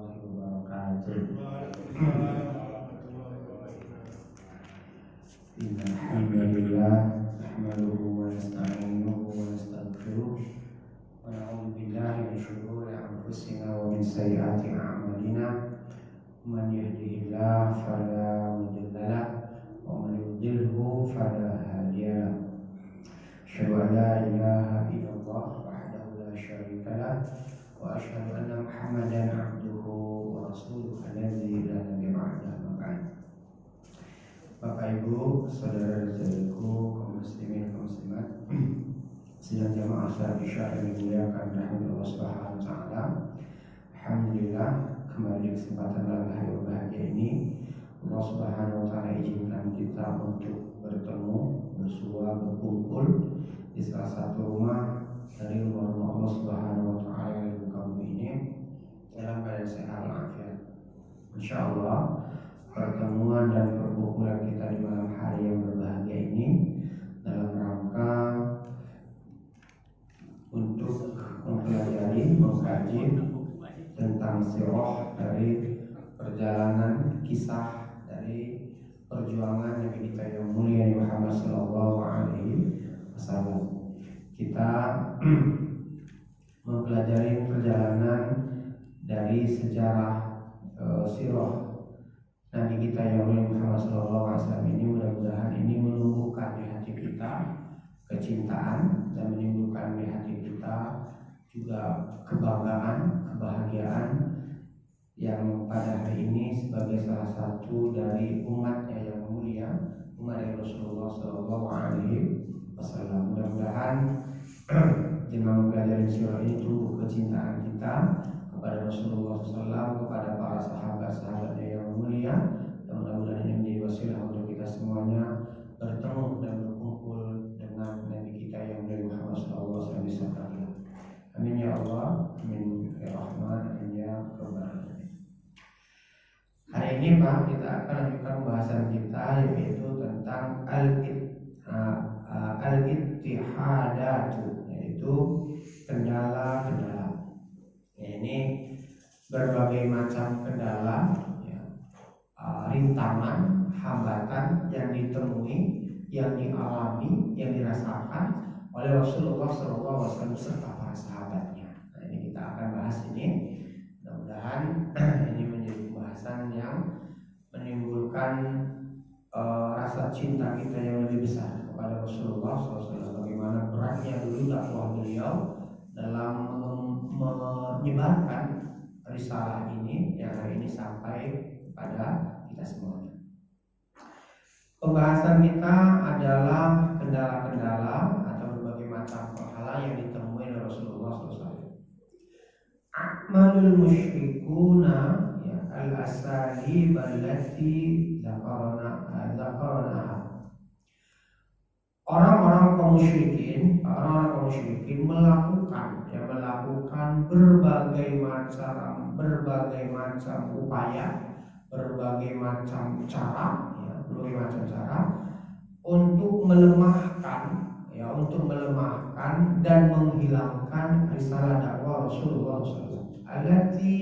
warahmatullahi wabarakatuh. Innal hamdalillah nahmaduhu wa nasta'inuhu wa nastaghfiruh wa na'udzu billahi min shururi anfusina wa min sayyiati a'malina. Man yahdihillahu fala mudilla lahu wa man yudlilhu fala hadiya lahu. Asyhadu an la ilaha illallah wahdahu la syarika lahu wa asyhadu anna Muhammadan abduhu wa rasuluhu alladzi la nabiyya ba'dahu. Bapak Ibu, saudara-saudaraku, kaum muslimin kaum muslimat, sidang jamaah salat Isya yang dimuliakan rahmatullah subhanahu wa ta'ala. Alhamdulillah, kembali kesempatan dalam hari berbahagia ini Allah subhanahu wa ta'ala izinkan kita untuk bertemu, bersua, berkumpul di salah satu rumah dari rumah Allah subhanahu wa ta'ala yang dibuka bumi ini dalam keadaan sehat walafiat. Insyaallah pertemuan dan perkumpulan kita di malam hari yang berbahagia ini dalam rangka untuk mempelajari, mengkaji tentang sirah dari perjalanan kisah dari perjuangan Nabi kita yang mulia Muhammad sallallahu alaihi wasallam. Kita mempelajari perjalanan dari sejarah sirah Nabi kita yang mulia Muhammad sallallahu alaihi wasallam ini. Mudah-mudahan ini menumbuhkan di hati kita kecintaan dan menimbulkan di hati kita juga kebanggaan, kebahagiaan yang pada hari ini sebagai salah satu dari umatnya yang mulia, umat dari Rasulullah sallallahu alaihi wasallam. Mudah-mudahan dengan mempelajari sirah ini tumbuh kecintaan kita kepada Rasulullah SAW, kepada para sahabat-sahabatnya yang mulia, dan mudah-mudahan ini menjadi wasilah untuk kita semuanya bertemu dan berkumpul dengan Nabi kita yang mulia Muhammad SAW di surga. Amin ya Allah, amin ya Rahman, amin ya Rabbal Alamin. Hari ini Pak, kita akan lanjutkan pembahasan kita yaitu tentang al-ittihadatu, yaitu kendala-kendala. Ini berbagai macam kendala, rintangan, hambatan yang ditemui, yang dialami, yang dirasakan oleh Rasulullah SAW serta para sahabatnya. Nah, ini kita akan bahas ini. Mudah-mudahan ini menjadi pembahasan yang menimbulkan rasa cinta kita yang lebih besar kepada Rasulullah SAW. Bagaimana beratnya dulu dakwah beliau dalam menyebarkan risalah ini yang hari ini sampai kepada kita semuanya. Pembahasan kita adalah kendala-kendala atau berbagai macam hal yang ditemui oleh Rasulullah SAW. Akmalul musyrikuna al-asalib allati dzakarnaha. Orang-orang kaum musyrikin melakukan berbagai macam upaya, berbagai macam cara untuk melemahkan dan menghilangkan risalah dakwah Rasulullah SAW. Allati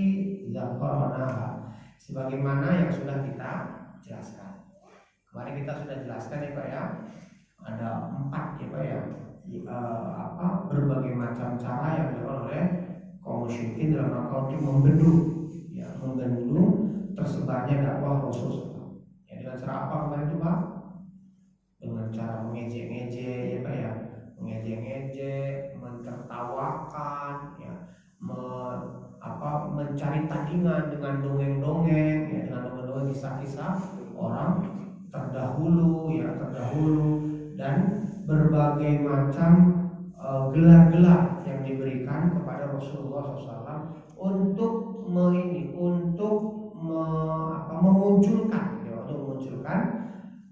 dzakarnaha, sebagaimana yang sudah kita jelaskan. Kemarin kita sudah jelaskan ya Pak ya. Ada 4 ya Pak ya. Berbagai macam cara yang dilakukan oleh kaum musyrikin dalam rangka untuk membendung tersebarnya dakwah Rasulullah. Ya, dengan cara apa kemarin itu Pak? Dengan cara mengejek-ngejek ya Pak ya, mengejek-ngejek, mentertawakan, ya, mencari tandingan dengan dongeng-dongeng, ya, dengan dongeng-dongeng kisah-kisah orang terdahulu, dan berbagai macam gelar-gelar yang diberikan kepada Rasulullah SAW untuk memunculkan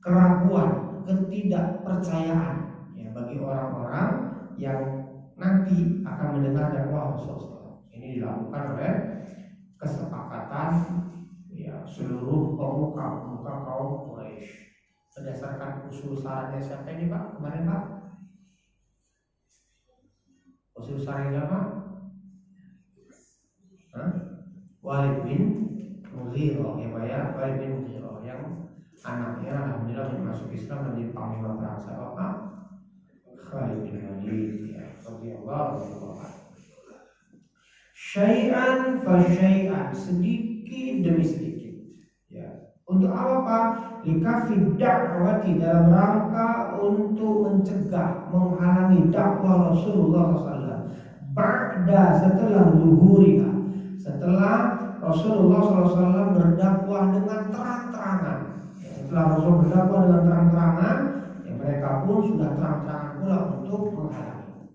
keraguan, ketidakpercayaan ya, bagi orang-orang yang nanti akan mendengar dakwah Rasulullah. Ini dilakukan oleh kesepakatan ya, seluruh pemuka kaum Quraisy. Berdasarkan usul sarannya siapa ini Pak? Kemarin Pak? Usul sarannya siapa? Walid bin Mughirah, ya Pak ya, Walid bin Mughirah yang anaknya alhamdulillah masuk Islam dan menjadi panglima perang siapa? Khalid bin Walid, ya, radhiyallahu anhu. Syai'an fa syai'an, sedikit demi sedikit. Ya. Untuk apa Pak? Likafid da'wati, dalam rangka untuk mencegah, menghalangi dakwah Rasulullah SAW. Ba'da, setelah zuhuriha, setelah Rasulullah SAW berdakwah dengan terang-terangan. Ya, setelah Rasul berdakwah dengan terang-terangan, ya, mereka pun sudah terang-terangan pula untuk menghalangi.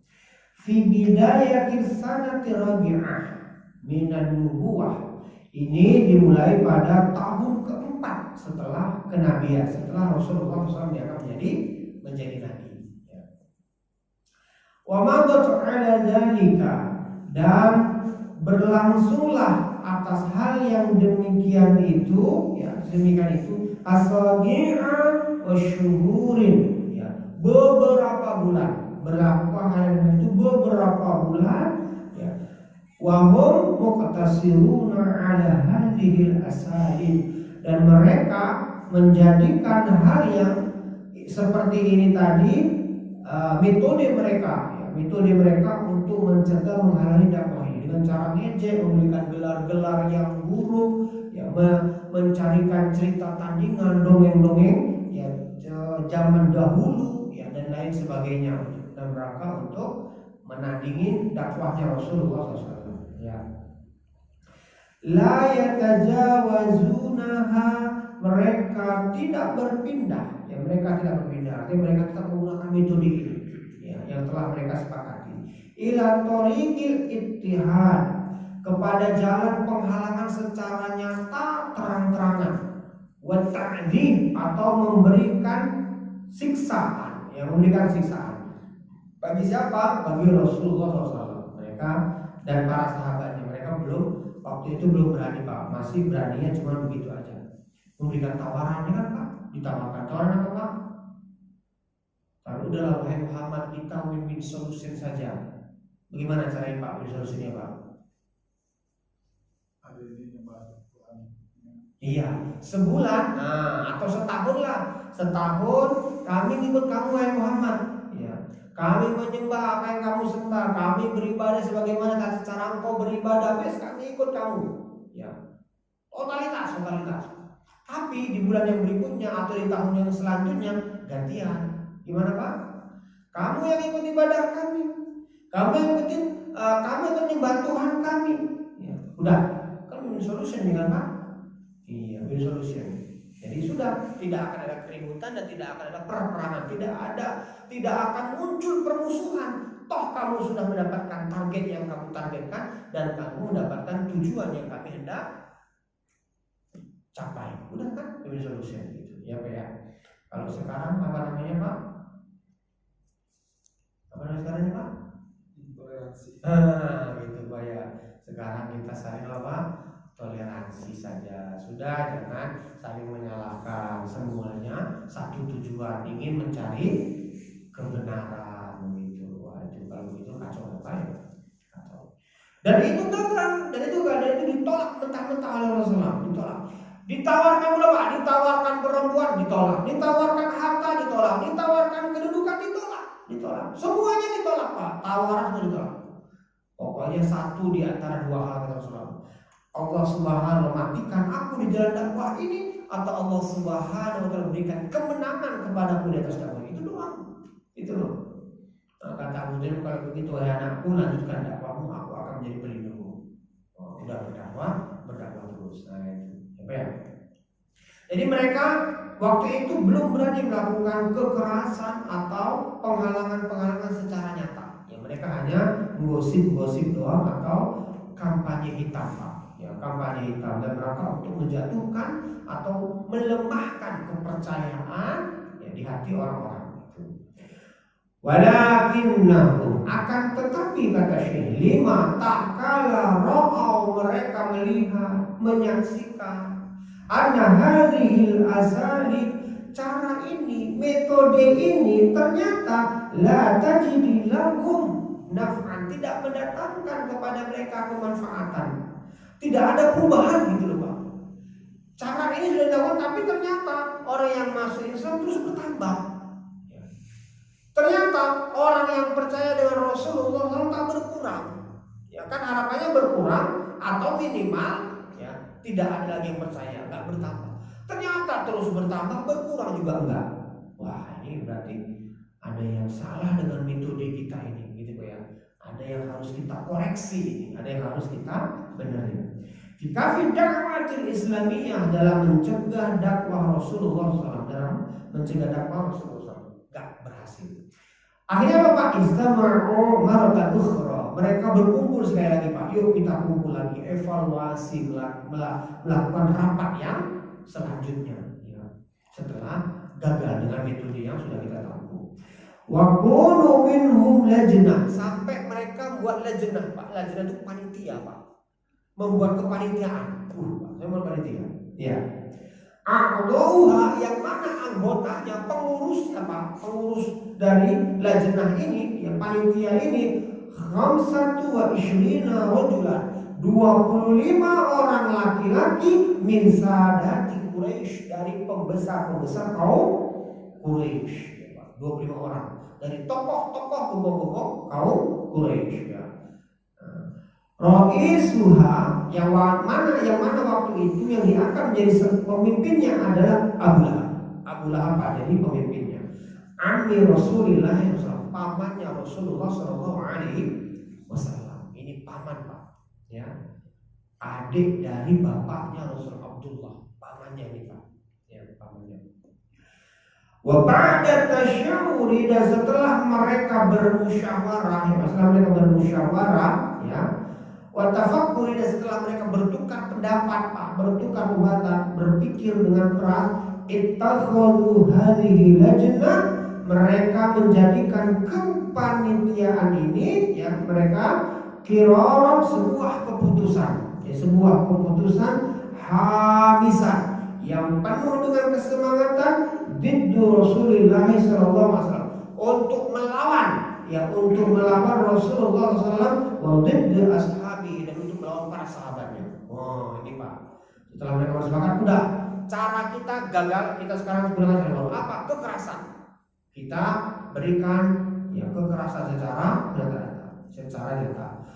Fi bidayatil sanati rabi'ah minan nubuwah, ini dimulai pada tahun keempat setelah kenabian, setelah Rasulullah SAW diangkat menjadi nabi. Wa madat ala dzalika, dan berlangsunglah atas hal yang demikian itu, ya, demikian itu asabi'a wa syuhurin, ya, beberapa bulan. Berlaku hal itu beberapa bulan, ya. Wa hum muqtasiruna ala hadhil asalib, dan mereka menjadikan hal yang seperti ini tadi metode mereka untuk mencegah menghalangi dakwah ini dengan cara ngejek, memberikan gelar-gelar yang buruk, ya, mencarikan cerita tandingan, dongeng-dongeng, ya, zaman dahulu, ya, dan lain sebagainya, dalam rangka untuk menandingi dakwahnya Rasulullah SAW. Ya. La yatajawazunaha, mereka tidak berpindah, ya, mereka tidak berpindah, artinya mereka tetap menggunakan metode ini, ya, yang telah mereka sepakati. Ila thoriqil ittihad, kepada jalan penghalangan secara nyata terang-terangan, wa ta'dzib, atau memberikan siksaan, ya, memberikan siksaan. Bagi siapa? Bagi Rasulullah SAW. Mereka dan para sahabatnya, mereka waktu itu belum berani Pak, masih beraninya cuma begitu aja. Memberikan tawarannya kan Pak, ditawarkan tawaran apa Pak? Kalau udahlah wahai Muhammad, kita win-win solution saja. Bagaimana caranya Pak win solusinya Pak? Iya, sebulan, atau setahun lah. Setahun kami ikut kamu wahai Muhammad. Ya. Kami menyembah apa yang kamu sembah, kami beribadah sebagaimana cara engkau beribadah, wes kami ikut kamu. Ya. Totalitas. Tapi di bulan yang berikutnya atau di tahun yang selanjutnya gantian. Gimana Pak? Kamu yang ikut ibadah kami, kamu yang ikutin, kamu yang menyembah Tuhan kami. Ya. Udah, kan win solution dengan Pak? Iya, win solution. Jadi sudah tidak akan ada keributan dan tidak akan ada perperangan, tidak akan muncul permusuhan. Toh kamu sudah mendapatkan target yang kamu targetkan dan kamu mendapatkan tujuan yang kami hendak capai. Udah kan, win solution gitu. Ya Pak ya. Kalau sekarang apa namanya Pak? Apa namanya sekarang Pak? Toleransi. Gitu Pak ya. Sekarang kita saling apa? Toleransi saja. Sudah, jangan saling menyalahkan. Semuanya satu tujuan, ingin mencari kebenaran gitu. Wah, itu kalau begitu kacau apa ya? Kacau. Dan itu gagal, dan itu ditolak mentah-mentah oleh Rasulullah, ditolak. Ditawarkan berapa? Ditawarkan perempuan, ditolak. Ditawarkan harta, ditolak. Ditawarkan kedudukan, ditolak. Semuanya ditolak Pak. Tawaran semua ditolak. Pokoknya satu di antara dua hal kata Rasulullah. Allah Subhanahu wa matikan aku di jalan dakwah ini, atau Allah Subhanahu wa taala berikan kemenangan kepadaku di atas dakwah itu doang. Itu loh. Nah, kata Abu Dhabi, kalau begitu wahai anakku, lanjutkan dakwahmu, aku akan menjadi pelindungmu. Udah berdakwah terus. Nah itu. Apa ya? Jadi mereka waktu itu belum berani melakukan kekerasan atau penghalangan secara nyata. Ya, mereka hanya gosip doang atau kampanye hitam Pak. Ya, kampanye hitam dan rangka untuk menjatuhkan atau melemahkan kepercayaan, ya, di hati orang-orang itu. Walakinnahum, akan tetapi kata Syekh, lima tak kala ra'au, mereka melihat, menyaksikan, anna hadhil asalib, cara ini, metode ini ternyata la tajidi lahum naf'an, tidak mendatangkan kepada mereka kemanfaatan, Tidak ada perubahan gitu loh Pak. Cara ini sudah dilakukan, tapi ternyata orang yang masuk Islam terus bertambah. Ternyata orang yang percaya dengan Rasulullah SAW tak berkurang. Ya kan harapannya berkurang atau minimal ya tidak ada lagi yang percaya, nggak bertambah. Ternyata terus bertambah, berkurang juga enggak. Wah ini berarti ada yang salah dengan metode kita ini, gitu ya. Ada yang harus kita koreksi, ada yang harus kita benerin. Jika dakwah Islamiyah dalam mencegah dakwah Rasulullah SAW, dalam mencegah dakwah Rasulullah SAW, nggak berhasil. Akhirnya Bapak istama'u maratan ukhra. Mereka berkumpul sekali lagi Pak. Yuk kita kumpul lagi, evaluasi, melakukan rapat yang selanjutnya. Ya. Setelah gagal dengan metode yang sudah kita tempuh. Wa kunu minhum lajnah. Sampai mereka buat lajnah Pak. Lajnah itu panitia Pak. Membuat kepanitiaan. Saya mau panitia. Ya. A'dauha yang mana anggotanya, pengurusnya Pak, pengurus dari lajnah ini, yang panitia ini, 25 rajulan, 25 orang laki-laki min sadati Quraisy, dari pembesar-pembesar kaum Quraisy. 25 orang dari tokoh-tokoh gembong-gembong kaum Quraisy ya. Raisuha yang mana waktu itu yang akan menjadi pemimpinnya adalah Abu Lahab. Abu Lahab Pak jadi pemimpinnya. Ammi Rasulillah SAW, pamannya Rasulullah SAW. Ini paman Pak, ya. Adik dari bapaknya Rasul Abdullah, pamannya ini Pak, ya pamannya. Wa ba'da tasyawuri, dan setelah mereka bermusyawarah, ya. Wa tafakkuri, dan setelah mereka bertukar pendapat Pak, bertukar pembahasan, berpikir dengan keras, ittakhadhu hadhihi lajnah, mereka menjadikan kepanitiaan ini ya, mereka qiraran, sebuah keputusan, ya, sebuah keputusan hamisan yang penuh dengan kesemangatan biddu Rasulullah SAW, untuk melawan ya, untuk melawan Rasulullah SAW, wa biddu ashabi, dan untuk melawan para sahabatnya. Oh ini Pak, setelah mereka bersepakat, udah cara kita gagal, kita sekarang gunakan apa? Kekerasan. Kita berikan ya kekerasan secara nyata.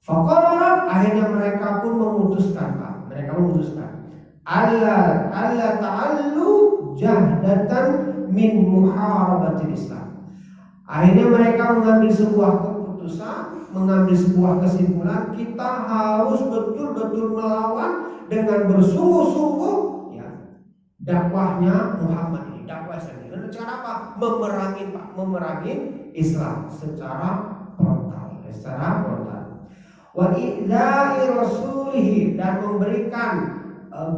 Faqarat, akhirnya mereka pun memutuskan Pak, mereka memutuskan Allah ta'allu jahdatan min muharabatil Islam. Akhirnya mereka mengambil sebuah keputusan, mengambil sebuah kesimpulan, kita harus betul-betul melawan dengan bersungguh-sungguh ya dakwahnya Muhammad ini, dakwah Islam. Dan cara apa? Memerangi Pak, memerangi Islam secara frontal, Wa idza'i rasulihi, dan memberikan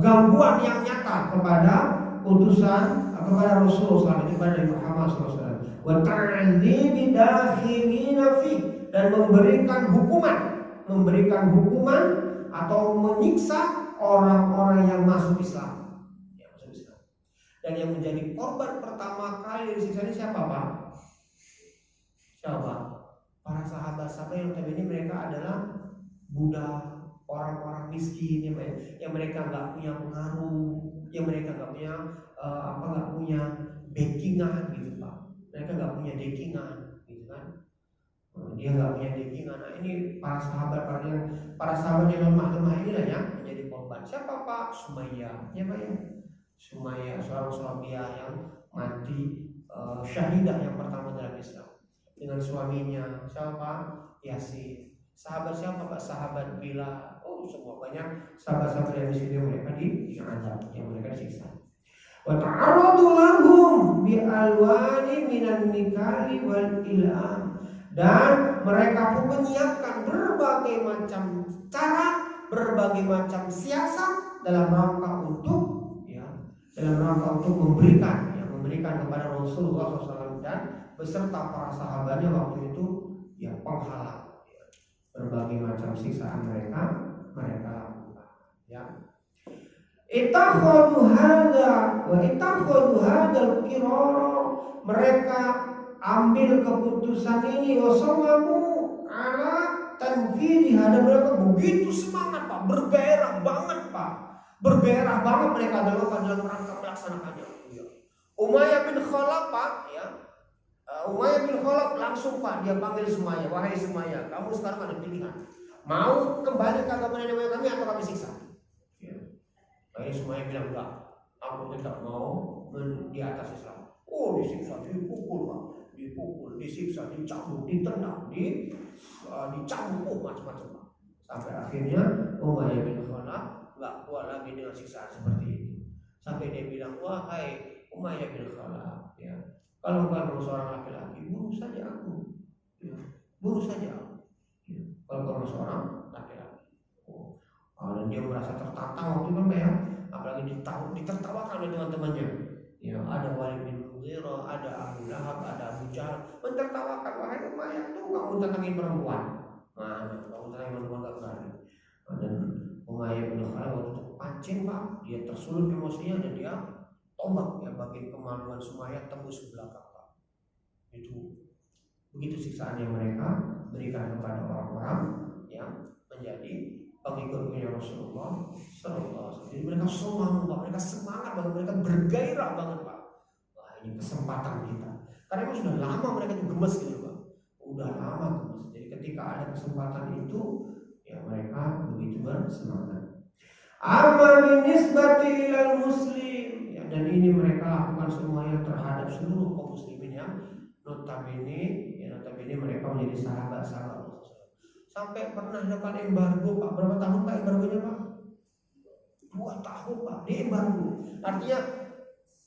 gangguan yang nyata kepada utusan, kepada Rasulullah SAW, kepada Muhammad SAW. Wa ta'dzibi dakhilina fi, dan memberikan hukuman atau menyiksa orang-orang yang masuk Islam. Ya, masuk Islam. Dan yang menjadi korban pertama kali dari siksa ini siapa Pak? Siapa? Para sahabat-sahabat yang tadi ini mereka adalah budak, orang-orang miskin yang mereka nggak punya pengaruh, yang mereka nggak punya nggak punya backingan gitu Pak. Mereka nggak punya backingan gitu kan. Dia nggak punya backingan. Nah ini para sahabat yang lemah inilah yang menjadi korban. Siapa Pak? Sumayyah, ya Pak ya. Sumayyah, seorang sahabiah yang mati syahidah yang pertama dalam Islam dengan suaminya. Siapa? Yasin. Sahabat siapa Pak? Sahabat Bilal. Oh semua banyak sahabat-sahabat yang di sini mereka diazab, yang mereka disiksa. Wa ta'arradu lahum bi alwani minan nikali wal ilham, dan mereka pun menyiapkan berbagai macam cara, berbagai macam siasat dalam rangka untuk memberikan kepada Rasulullah SAW dan beserta para sahabatnya waktu itu ya penghalang ya, berbagai macam siksaan mereka lakukan ya. Ittakhadhu hadzal qirara, mereka ambil keputusan ini, wasallamu ala tanfidhi Tapi di hadapan mereka begitu semangat Pak, bergairah banget Pak. Bergairah banget mereka dalam rangka melaksanakannya. Umayyah bin Khalaf Pak, ya. Umayyah bin Khalaf langsung Pak, dia panggil Sumayyah, wahai Sumayyah, kamu sekarang ada pilihan. Mau kembali ke agama nenek moyang kami atau kami siksa? Ya. Wahai Sumayyah bilang enggak, aku tetap mau di atas Islam. Oh, disiksa, dipukul Pak, dipukul, disiksa, dicambuk, ditendang, dicambuk, macam-macam Pak. Sampai akhirnya Umayyah bin Khalaf enggak kuat lagi dengan siksaan seperti ini. Sampai dia bilang, wahai Umayyah bin Khalaf, ya, kalau kamu seorang laki-laki, bunuh saja aku, ya, bunuh saja aku. Ya, kalau kamu seorang laki-laki. Dan dia merasa tertantang waktu itu ya, apalagi ditertawakan oleh teman-temannya. Ya, ada Walid bin Mughirah, ada Abu Lahab, ada Abu Jahal mentertawakan, wahai Umayyah, tuh kamu tentangin perempuan. Nah, kamu tentangin perempuan gak berani. Dan Umayyah bin Khalaf waktu itu pancing Pak, dia tersulut emosinya dan dia tombak ya, bagian kemaluan Sumayyah tembus ke belakang Pak. Itu begitu siksaan yang mereka berikan kepada orang-orang yang menjadi pengikutnya Rasulullah SAW. Jadi mereka semangat Pak, mereka semangat banget, mereka bergairah banget Pak. Wah, ini kesempatan kita. Karena memang sudah lama mereka itu gemes gitu Pak. Udah lama gemes. Jadi ketika ada kesempatan itu, ya mereka begitu bersemangat. Amma binisbati ilal muslim, ya, dan ini mereka lakukan semuanya terhadap seluruh kaum muslimin yang notabene mereka menjadi sahabat-sahabat Rasulullah. Sampai pernah dapat embargo Pak. Berapa tahun Pak embargonya Pak? 2 tahun Pak, di embargo. Artinya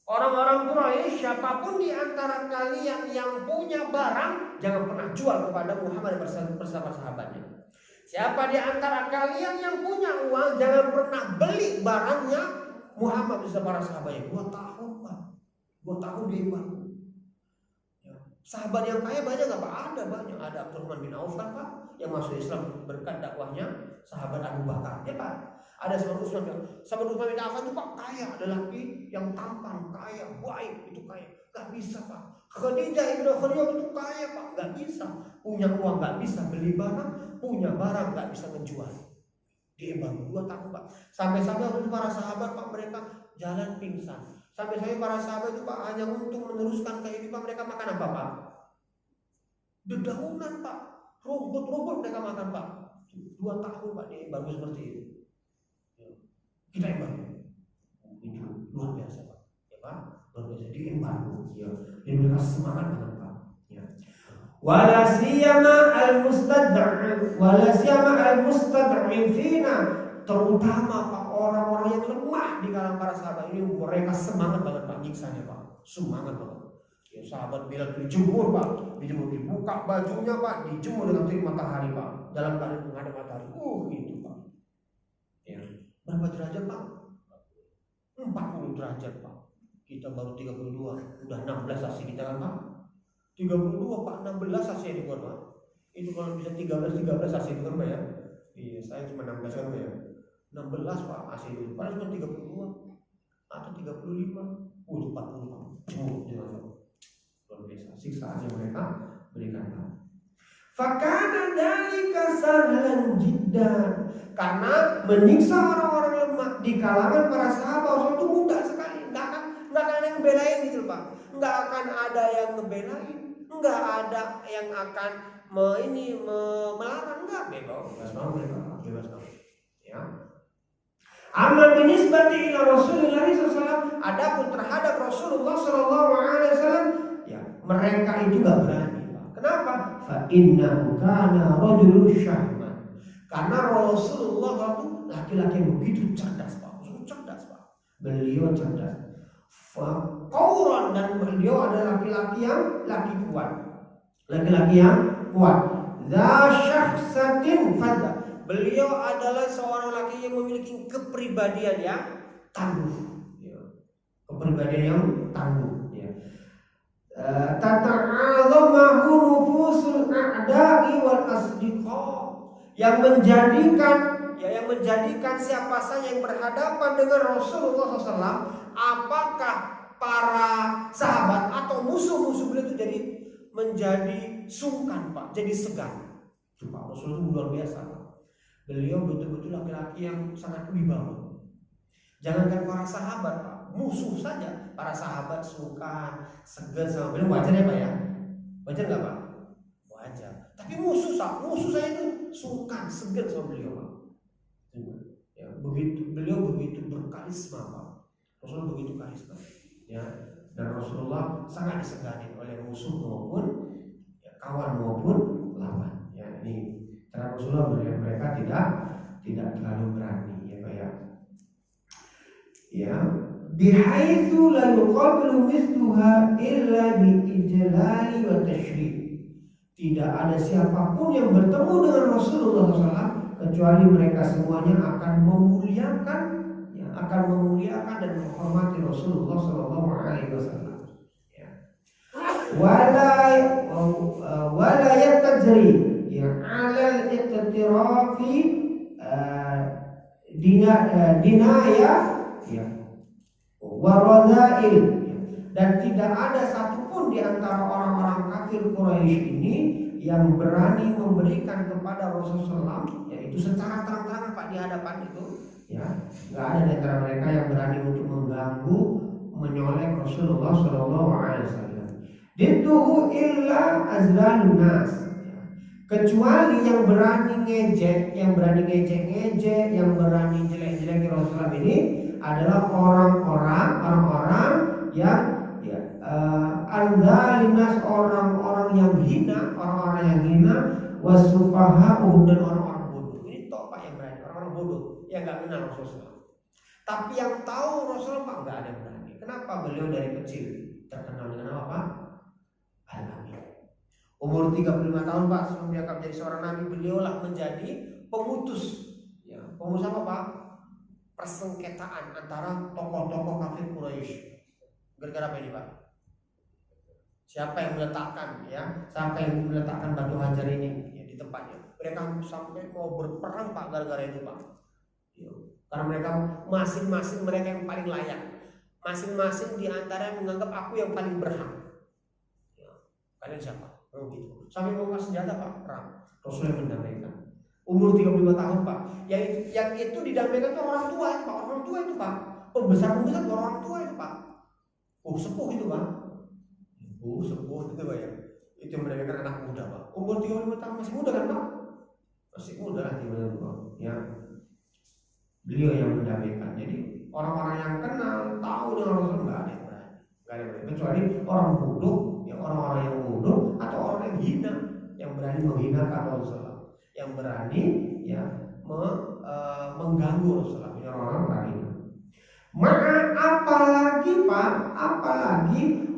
orang-orang Quraisy, siapapun di antara kalian yang punya barang, jangan pernah jual kepada Muhammad bersama sahabatnya. Siapa di antara kalian yang punya uang, jangan pernah beli barangnya Muhammad bersama para sahabatnya. 2 tahun Pak, 2 tahun di embargo. Sahabat yang kaya banyak nggak Pak? Ada banyak. Ada Abdurrahman bin Auf kan Pak, yang masuk Islam berkat dakwahnya sahabat Abu Bakar, ya Pak. Ada sahabat Utsman bin Affan itu Pak kaya, ada laki yang tampan, kaya, baik, itu kaya. Gak bisa Pak. Khadijah ibnu Khuwailid itu kaya Pak, gak bisa. Punya uang gak bisa beli barang, punya barang gak bisa menjual. Dia embargo 2 tahun Pak. Sampai-sampai waktu itu para sahabat Pak mereka jalan pingsan. Sampai-sampai para sahabat itu Pak hanya untuk meneruskan kehidupan mereka makan apa Pak? Dedaunan Pak, rumput-rumput mereka makan Pak. 2 tahun Pak dia embargo seperti itu. Kita embargo. Itu luar biasa Pak. Ya Pak, luar biasa di embargo. Ya, jadi mereka semangat banget Pak. Ya. Wala siyama al-mustad'ifina, terutama Pak orang-orang yang lemah di kalangan para sahabat ini, mereka semangat banget Pak nyiksanya Pak, semangat banget. Ya, sahabat Bilal dijemur Pak, dibuka bajunya Pak, dijemur dengan terik matahari Pak, dalam keadaan menghadap matahari. Gitu Pak. Ya, berapa derajat Pak? 40 derajat Pak. Kita baru 32, udah 16 AC kita kan Pak. 32 Pak, 16 AC dibuat Pak. Itu kalau bisa 13 AC itu kan Pak ya. Iya, saya cuma 16 kan Pak ya. 16 Pak AC itu. Padahal cuma 32 atau 35. Itu 40 Pak. Cuma luar biasa siksaan yang mereka berikan Pak. Fakana dzalika sahlan jiddan. Karena menyiksa orang-orang lemah di kalangan para sahabat itu mudah sekali. Enggak akan ada yang belain gitu Pak. Enggak akan ada yang ngebelain. Enggak ada yang akan melarang, enggak, bebas banget mereka, bebas banget. Ya. Amma binisbati ila Rasulullah SAW, adapun terhadap Rasulullah SAW, ya mereka itu enggak berani, Pak. Kenapa? Fa innahu kana rajulun syahman. Karena Rasulullah itu laki-laki yang begitu cerdas, Pak. Cerdas, Pak. Beliau cerdas. Qauran, dan beliau adalah laki-laki yang kuat. Laki-laki yang kuat. Za syakhsatin fadda. Beliau adalah seorang laki yang memiliki kepribadian yang tangguh. Ya. Kepribadian yang tangguh. Ya. Tata'azamahu nufusul a'da'i wal asdiqa. Yang menjadikan siapa saja yang berhadapan dengan Rasulullah SAW, apakah para sahabat atau musuh-musuh beliau itu menjadi sungkan Pak, jadi segan. Coba Rasulullah itu luar biasa. Beliau betul-betul laki-laki yang sangat wibawa. Jangankan para sahabat, Pak, musuh saja para sahabat suka segan sama beliau. Wajar ya Pak ya? Wajar nggak Pak? Wajar. Tapi musuh saya itu suka segan sama beliau Pak. Ya, beliau begitu berkarisma Pak. Rasulullah begitu karisma. Ya, dan Rasulullah sangat disegani oleh musuh maupun ya, kawan maupun lawan. Ya, ini karena Rasulullah mereka tidak terlalu berani ya Pak ya. Ya, bihaitsu la yuqabilu mithluha illa bi ijlali wa tashrif. Tidak ada siapapun yang bertemu dengan Rasulullah SAW kecuali mereka semuanya akan memuliakan dan menghormati Rasulullah SAW. Ya. Wala yatajri ya alal iqtirafi dinaya ya waradhail, dan tidak ada satupun di antara orang-orang kafir Quraisy ini yang berani memberikan kepada Rasulullah SAW, yaitu secara terang-terangan Pak di hadapan itu ya, nggak ada di antara mereka yang berani untuk mengganggu menyolek Rasulullah SAW. Dituhu illa azlalun nas, kecuali yang berani ngejek, yang berani ngejek, yang berani jelek-jelekin Rasulullah ini adalah orang-orang yang al-zalinas, orang-orang yang hina, wasufaha'uhum, dan orang-orang bodoh. Ini toh Pak yang berani, orang-orang bodoh yang nggak kenal Rasulullah. Tapi yang tahu Rasulullah Pak nggak ada yang berani. Kenapa? Beliau dari kecil terkenal dengan apa? Al-Amin. Umur 35 tahun Pak sebelum diangkat menjadi seorang nabi, beliaulah menjadi pemutus. Ya, pemutus apa Pak? Persengketaan antara tokoh-tokoh kafir Quraisy. Gara-gara apa ini Pak? Siapa yang meletakkan batu hajar ini ya, di tempatnya? Mereka sampai mau berperang Pak gara-gara itu Pak. Ya, karena mereka masing-masing mereka yang paling layak. Masing-masing di antara yang menganggap aku yang paling berhak. Ya, kalian siapa? Oh gitu. Sampai mau senjata Pak, perang. Rasulullah mendamaikan. Umur 35 tahun Pak. Yang itu didamaikan itu orang tua Pak. Orang tua itu Pak. Pembesar orang tua itu Pak. Sepuh itu Pak. Sepuh itu Pak ya. Itu mendamaikan anak muda Pak. Umur 35 tahun masih muda kan Pak? Masih muda lah 35 Pak. Ya. Beliau yang mendamaikan. Jadi orang-orang yang kenal tahu dengan Rasul nggak ada yang berani. Kecuali orang bodoh, ya orang-orang yang bodoh atau orang yang hina, yang berani menghinakan Rasulullah, yang berani ya mengganggu Rasulullah. Ini orang-orang berani. Apalagi Pak,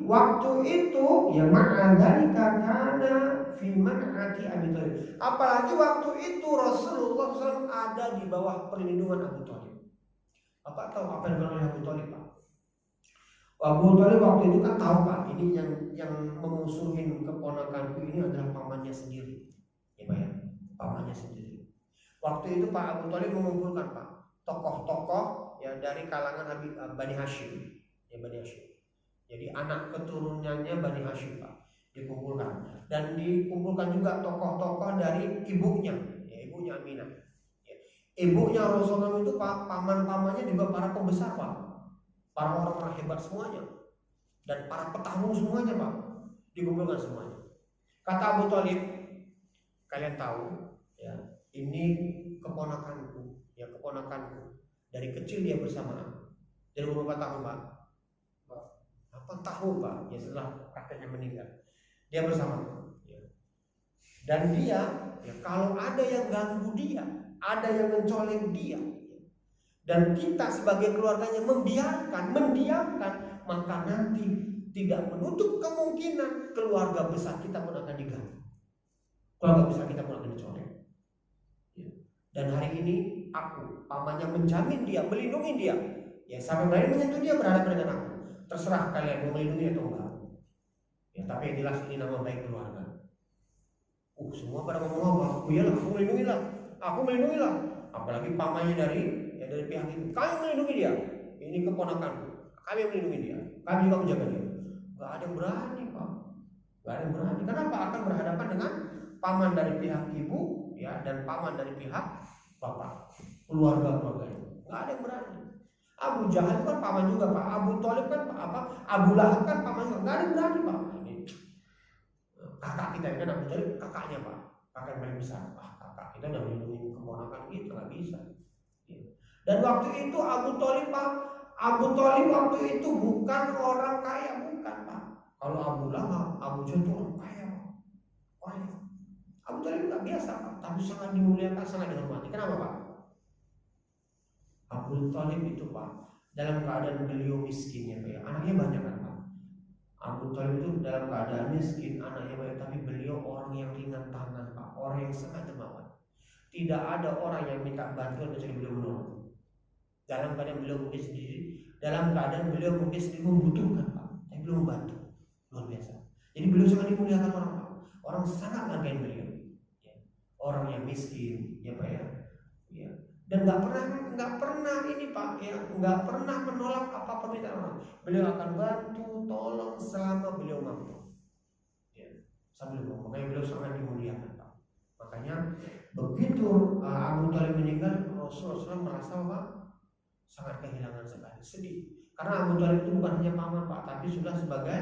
waktu itu ya ma'adzalika kana fi man'ati Abi Thalib. Apalagi waktu itu Rasulullah SAW ada di bawah perlindungan Abu Thalib. Bapak tahu apa yang dilakukan Abu Thalib Pak? Abu Thalib waktu itu kan tahu Pak, ini yang memusuhin keponakanku ini adalah pamannya sendiri. Ya Pak ya, pamannya sendiri. Waktu itu Pak Abu Thalib mengumpulkan Pak tokoh-tokoh ya dari kalangan Bani Hashim. Ya Bani Hashim. Jadi anak keturunannya Bani Hashim Pak dikumpulkan, dan dikumpulkan juga tokoh-tokoh dari ibunya, ya ibunya Aminah. Ya. Ibunya Rasulullah itu Pak, paman-pamannya juga para pembesar Pak, para orang-orang hebat semuanya, dan para petarung semuanya Pak, dikumpulkan semuanya. Kata Abu Thalib, kalian tahu ya, ini keponakanku, dari kecil dia bersama aku. Dari umur berapa tahun Pak? 8 tahun Pak, ya setelah kakeknya meninggal, dia bersama ya. Dan dia ya, kalau ada yang ganggu dia, ada yang mencolek dia, dan kita sebagai keluarganya mendiamkan, maka nanti tidak menutup kemungkinan keluarga besar kita pun akan diganggu, keluarga besar kita pun akan dicolek ya. Dan hari ini aku, pamannya, menjamin dia, melindungi dia ya, sampai berani menyentuh dia berhadapan dengan aku. Terserah kalian mau melindungi atau enggak ya, tapi yang jelas ini nama baik keluarga. Semua pada ngomong apa? Iyalah, aku melindungi lah. Apalagi pamannya dari pihak itu, kami melindungi dia. Ini keponakanku, kami melindungi dia, kami juga menjaga dia. Gak ada yang berani Pak, gak ada yang berani. Kenapa? Akan berhadapan dengan paman dari pihak ibu, ya, dan paman dari pihak bapak, keluarga-keluarganya. Nggak ada yang berani. Abu Jahal kan paman juga Pak. Abu Thalib kan apa? Abu Lahab kan paman juga. Nggak ada yang berani Pak. Ini kakak kita kan Abu Thalib kakaknya Pak. Kakak yang paling besar. Kakak kita udah melindungi keponakan kita, nggak bisa. Dan waktu itu Abu Thalib Pak, Abu Thalib waktu itu bukan orang kaya, bukan Pak. Kalau Abu Lahab, Abu Jahal itu orang kaya Pak. Kaya. Abu Thalib nggak biasa Pak, tapi sangat dimuliakan, sangat dihormati. Kenapa Pak? Abu Thalib itu Pak, dalam keadaan beliau miskin ya Pak ya. Anaknya banyak kan Pak. Abu Thalib itu dalam keadaan miskin, anaknya banyak, tapi beliau orang yang ringan tangan Pak, orang yang sangat dermawan. Tidak ada orang yang minta bantuan kecuali beliau menolong. Dalam keadaan beliau mungkin sendiri, dalam keadaan beliau mungkin sendiri membutuhkan Pak, tapi beliau membantu. Luar biasa. Jadi beliau sangat dimuliakan orang Pak. Orang sangat menghargai beliau. Ya. Orang yang miskin ya Pak ya. Ya. Dan nggak pernah ini Pak ya, nggak pernah menolak apa permintaan orang. Beliau akan bantu, tolong selama beliau mampu. Ya, sambil mampu. Makanya beliau sangat dimuliakan Pak. Makanya begitu Abu Thalib meninggal, Rasulullah merasa Pak sangat kehilangan sekali, sedih. Karena Abu Thalib itu bukan hanya paman Pak, tapi sudah sebagai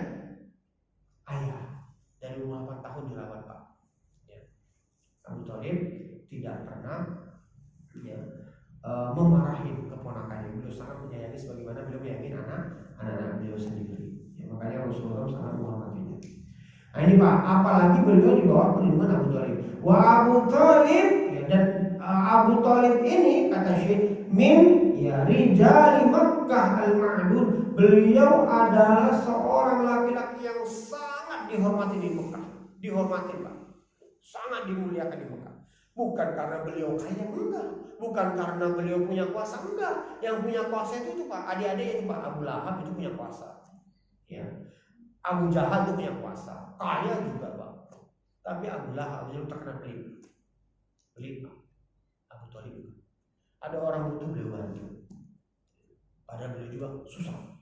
ayah. Dari umur 8 tahun dirawat Pak. Ya. Abu Thalib tidak pernah ya, memarahi keponakannya. Beliau sangat menyayangi sebagaimana beliau menyayangi anak-anak beliau sendiri. Ya, makanya Rasulullah sangat menghormatinya. Nah ini Pak, apalagi beliau di bawah perlindungan Abu Thalib. Wa Abu Thalib ya, dan Abu Thalib ini kata Syekh min ya rijali Makkah al-ma'dud. Beliau adalah seorang laki-laki yang sangat dihormati di Mekah. Dihormati Pak. Sangat dimuliakan di Mekah. Bukan karena beliau kaya, enggak. Bukan karena beliau punya kuasa, enggak. Yang punya kuasa itu Pak, adik-adik itu Pak. Abu Lahab itu punya kuasa. Ya. Abu Jahal itu punya kuasa. Kaya juga Pak. Tapi Abu Lahab itu terkena pelit. Pelit Pak. Abu Thalib. Ada orang butuh beliau bantu. Padahal beliau juga susah.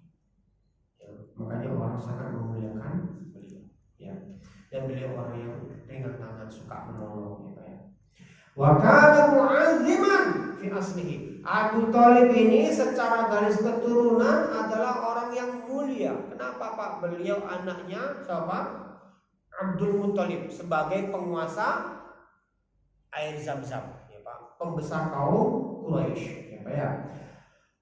Ya. Makanya orang sangat memuliakan beliau. Ya. Dan beliau orang yang ringan tangan, suka menolong ya Pak ya. Wa kana mu'azziman fi aslihi. Abu Thalib ini secara garis keturunan adalah orang yang mulia. Kenapa Pak? Beliau anaknya siapa? Abdul Muthalib sebagai penguasa air Zam-Zam ya Pak. Pembesar kaum Quraisy ya Pak ya.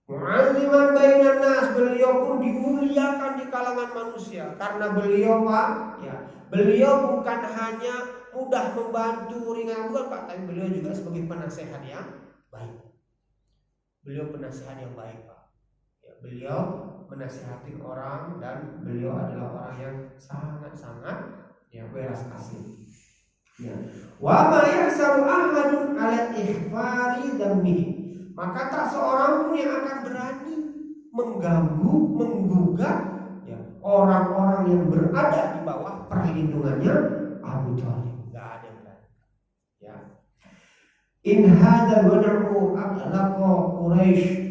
Mu'azziman bainan nas, beliau pun dimuliakan di kalangan manusia karena beliau Pak ya. Beliau bukan hanya mudah membantu ringan bukan Pak, tapi beliau juga sebagai penasehat yang baik. Beliau penasehat yang baik Pak. Ya, beliau menasihati orang dan beliau adalah orang yang sangat-sangat ya belas kasih. Ya. Wa ma yahsabu ahadun ala ikhfari dzambihi. Maka tak seorang pun yang akan berani mengganggu, menggugat ya orang-orang yang berada di bawah perlindungannya Abu Thalib. Enggak ada yang berani. Ya. In hadzal wad'u aqlaqa Quraisy.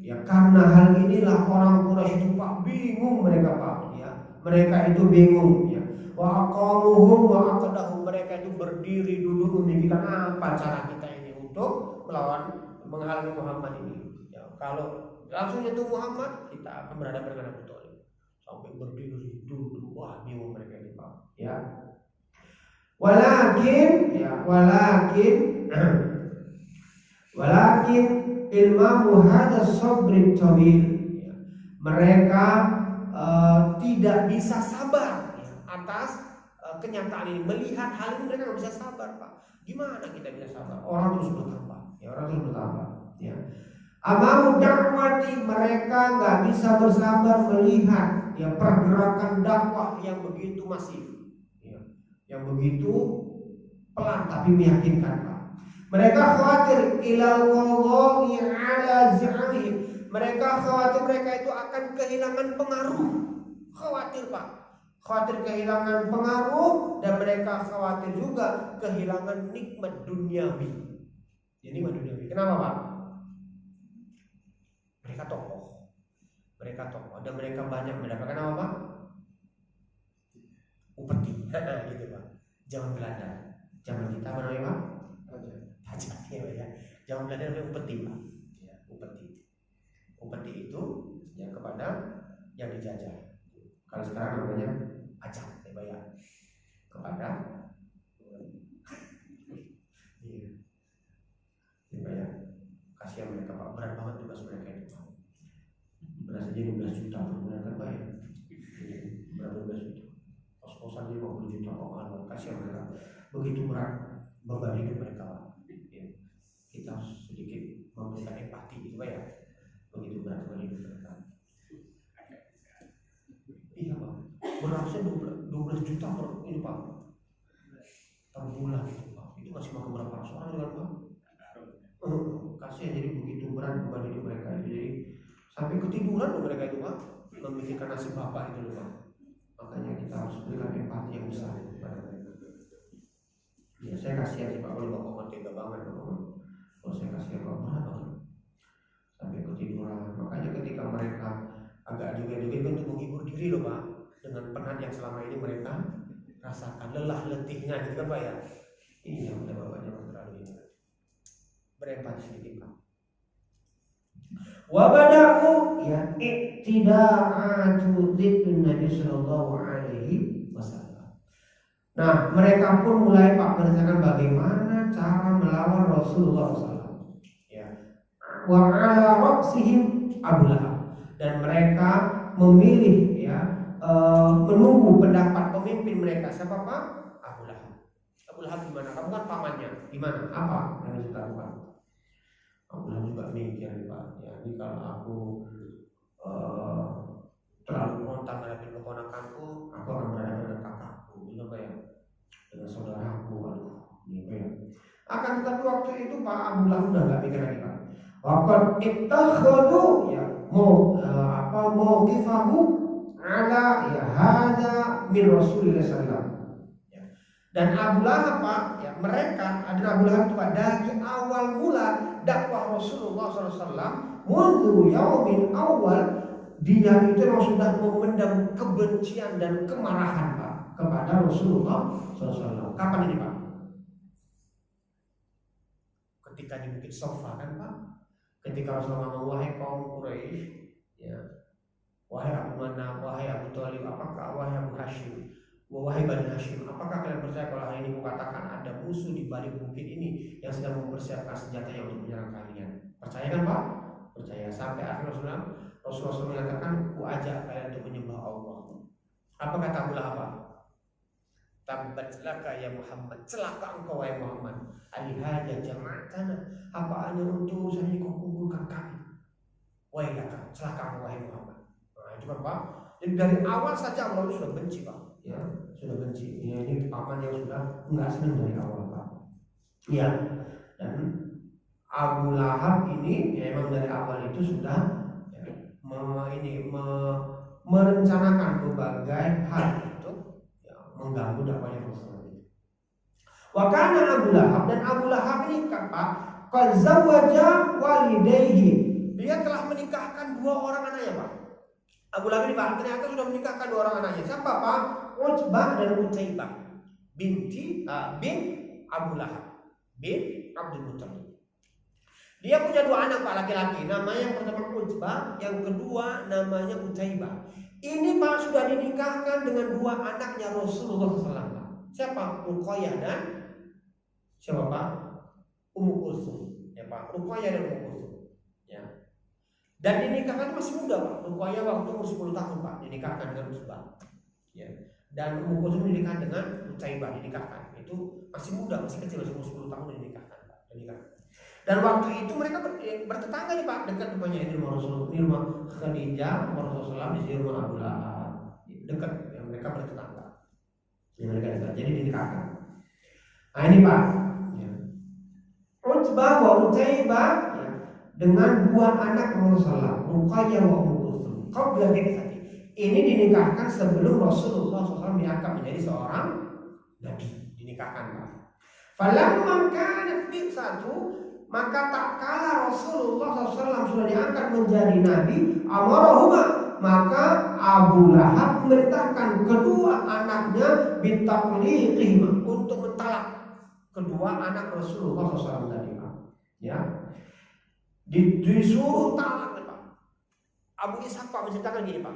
Ya karena hal inilah orang Quraisy itu Pak bingung mereka Pak ya. Mereka itu bingung ya. Wa aqamuhum wa aqdahum, mereka itu berdiri duduk memikirkan apa cara kita ini untuk melawan menghalangi Muhammad ini. Ya, kalau langsung nyentuh Muhammad, kita akan berhadapan dengan Abu Thalib. Sampai berdiri duduk, wah bingung mereka ini Pak. Ya. Walakin ilmu hadza sabri tawil. Ya. Mereka tidak bisa sabar ya, atas kenyataan ini. Melihat hal ini mereka tidak bisa sabar Pak. Gimana kita bisa sabar? Orang terus bertambah. Ya, orang terus bertambah. Ya. Amamu dakwati, mereka nggak bisa bersabar melihat ya pergerakan dakwah yang begitu masif, ya, yang begitu pelan tapi meyakinkan Pak. Mereka khawatir ilal qadha'i ala za'mihim. Mereka khawatir mereka itu akan kehilangan pengaruh. Khawatir Pak. Khawatir kehilangan pengaruh dan mereka khawatir juga kehilangan nikmat duniawi. Jadi nikmat duniawi. Kenapa Pak? Mereka tokoh dan mereka banyak mendapatkan apa Pak? Upeti, gitu Pak. Zaman Belanda. Zaman kita apa namanya Pak? Pajak ya. Zaman Belanda namanya upeti Pak. Ya, upeti itu ya kepada yang dijajah. Kalau sekarang namanya pajak ya Pak ya. Kepada ya, kasihan mereka Pak, berat banget tugas mereka itu Pak. Beras aja 12 juta per bulan kan Pak ya. Berapa 12 juta? Kos-kosan aja 50 juta kok mahal banget. Kasihan mereka. Begitu berat beban hidup mereka Pak. Ya. Kita harus sedikit memberikan empati gitu Pak ya. Begitu berat beban hidup mereka. Iya Pak. Berasnya 12 juta per ini Pak. Per bulan itu Pak. Itu masih makan berapa ratus orang kan Pak? Kasihan jadi begitu berat beban hidup mereka itu, jadi sampai ketiduran loh mereka itu Pak, memikirkan nasib bapak itu loh Pak. Makanya kita harus berikan empati yang besar kepada mereka. Ya saya kasihan sih Pak, kalau bapak tega banget Bapak. Kalau saya kasihan Bapak berat banget sampai ketiduran. Makanya ketika mereka agak joget-joget itu untuk menghibur diri loh Pak, dengan penat yang selama ini mereka rasakan, lelah letihnya gitu kan Pak ya. Iya udah bapaknya terlalu ini. Berempati sedikit Pak. Wabadaku ya iktida'atu dzikrin Nabi sallallahu alaihi wasallam. Nah, mereka pun mulai Pak menceritakan bagaimana cara melawan Rasulullah SAW. Ya. Wa ala ra'sihim Abu Lahab, dan mereka memilih ya menunggu pendapat pemimpin mereka. Siapa Pak? Abu Lahab. Abu Lahab gimana? Kamu kan pamannya. Gimana? Apa yang kita lakukan? Abu Lahab juga mikir nih Pak, ya ini kalau aku terlalu frontal menghadapi keponakanku, aku akan berhadapan dengan kakakku, gitu Pak ya, dengan saudaraku, gitu ya. Akan tetapi waktu itu Pak Abu Lahab udah nggak mikir lagi Pak. Waqad ittakhadhu ya mauqifahu ala ya hada min Rasulillah sallallahu alaihi wasallam. Dan Abu Lahab Pak, ya mereka adalah Abu Lahab itu Pak dari awal mula dakwah Rasulullah SAW, mundu yaumin awal dia itu memang sudah memendam kebencian dan kemarahan Pak kepada Rasulullah SAW. Kapan ini Pak? Ketika di Bukit Sofa kan Pak? Ketika Rasulullah ngomong, wahai kaum Quraisy, ya, wahai Abu Manaf, wahai Abu Thalib, apakah wahai Abu Hashim, wahai Bani Hashim, apakah kalian percaya kalau hari ini kukatakan ada musuh di balik bukit ini yang sedang mempersiapkan senjatanya untuk menyerang kalian? Percaya kan Pak? Percaya. Sampai akhir Rasulullah mengatakan, ku ajak kalian untuk menyembah Allah. Apa kata Abu Lahab? Tabbat laka ya Muhammad, celaka engkau wahai Muhammad. Alihada jama'atana, apa hanya untuk urusan ini kau kumpulkan kami? Wailaka, celaka engkau wahai Muhammad. Nah itu kan Pak. Jadi dari awal saja Allah sudah benci Pak. Ya, sudah benci. Ya, ini paman yang sudah enggak senang dari awal Pak. Ya, dan Abu Lahab ini ya, memang dari awal itu sudah ya, merencanakan berbagai hal untuk ya, mengganggu dakwahnya Rasulullah. Wa kana Abu Lahab, dan Abu Lahab ini kan Pak, qad zawwaja walidayhi. Dia telah menikahkan dua orang anaknya Pak. Abu Lahab ini Pak ternyata sudah menikahkan dua orang anaknya. Siapa Pak? Utbah dan Utaibah bin Abu Lahab bin Abdul Muttalib. Dia punya dua anak Pak laki-laki. Namanya yang pertama Utbah, yang kedua namanya Utaibah. Ini Pak sudah dinikahkan dengan dua anaknya Rasulullah SAW. Siapa? Ruqayyah dan siapa Pak? Ummu Kulsum. Ya Pak, Ruqayyah dan Ummu Kulsum. Ya. Dan dinikahkan masih muda Pak. Ruqayyah waktu umur 10 tahun Pak, dinikahkan dengan Utbah. Ya. Dan Ummu Kulsum dinikahkan dengan Utaibah, dinikahkan. Itu masih muda, masih kecil, masih umur 10 tahun dinikahkan Pak. Dan waktu itu mereka bertetangga nih Pak, dekat rumahnya ini rumah Rasulullah, ini rumah Khadijah, rumah Rasulullah, di sini rumah Abu Lahab. Dekat, ya, mereka bertetangga. Ya, mereka dekat, jadi dinikahkan. Nah ini Pak, ya. Utbah wa Utaibah ya, dengan dua anak Rasulullah, Ruqayyah wa Ummu Kulsum. Kau bilang tadi, ini dinikahkan sebelum Rasulullah SAW diangkat menjadi seorang nabi, dinikahkan Pak. Falamma kanat bi'satu, maka tak kala Rasulullah SAW sudah diangkat menjadi nabi, amarahuma, maka Abu Lahab memerintahkan kedua anaknya bitaqliqihima, untuk mentalak kedua anak Rasulullah SAW tadi Pak. Ya, disuruh talak Pak. Abu Ishaq Pak menceritakan gini Pak.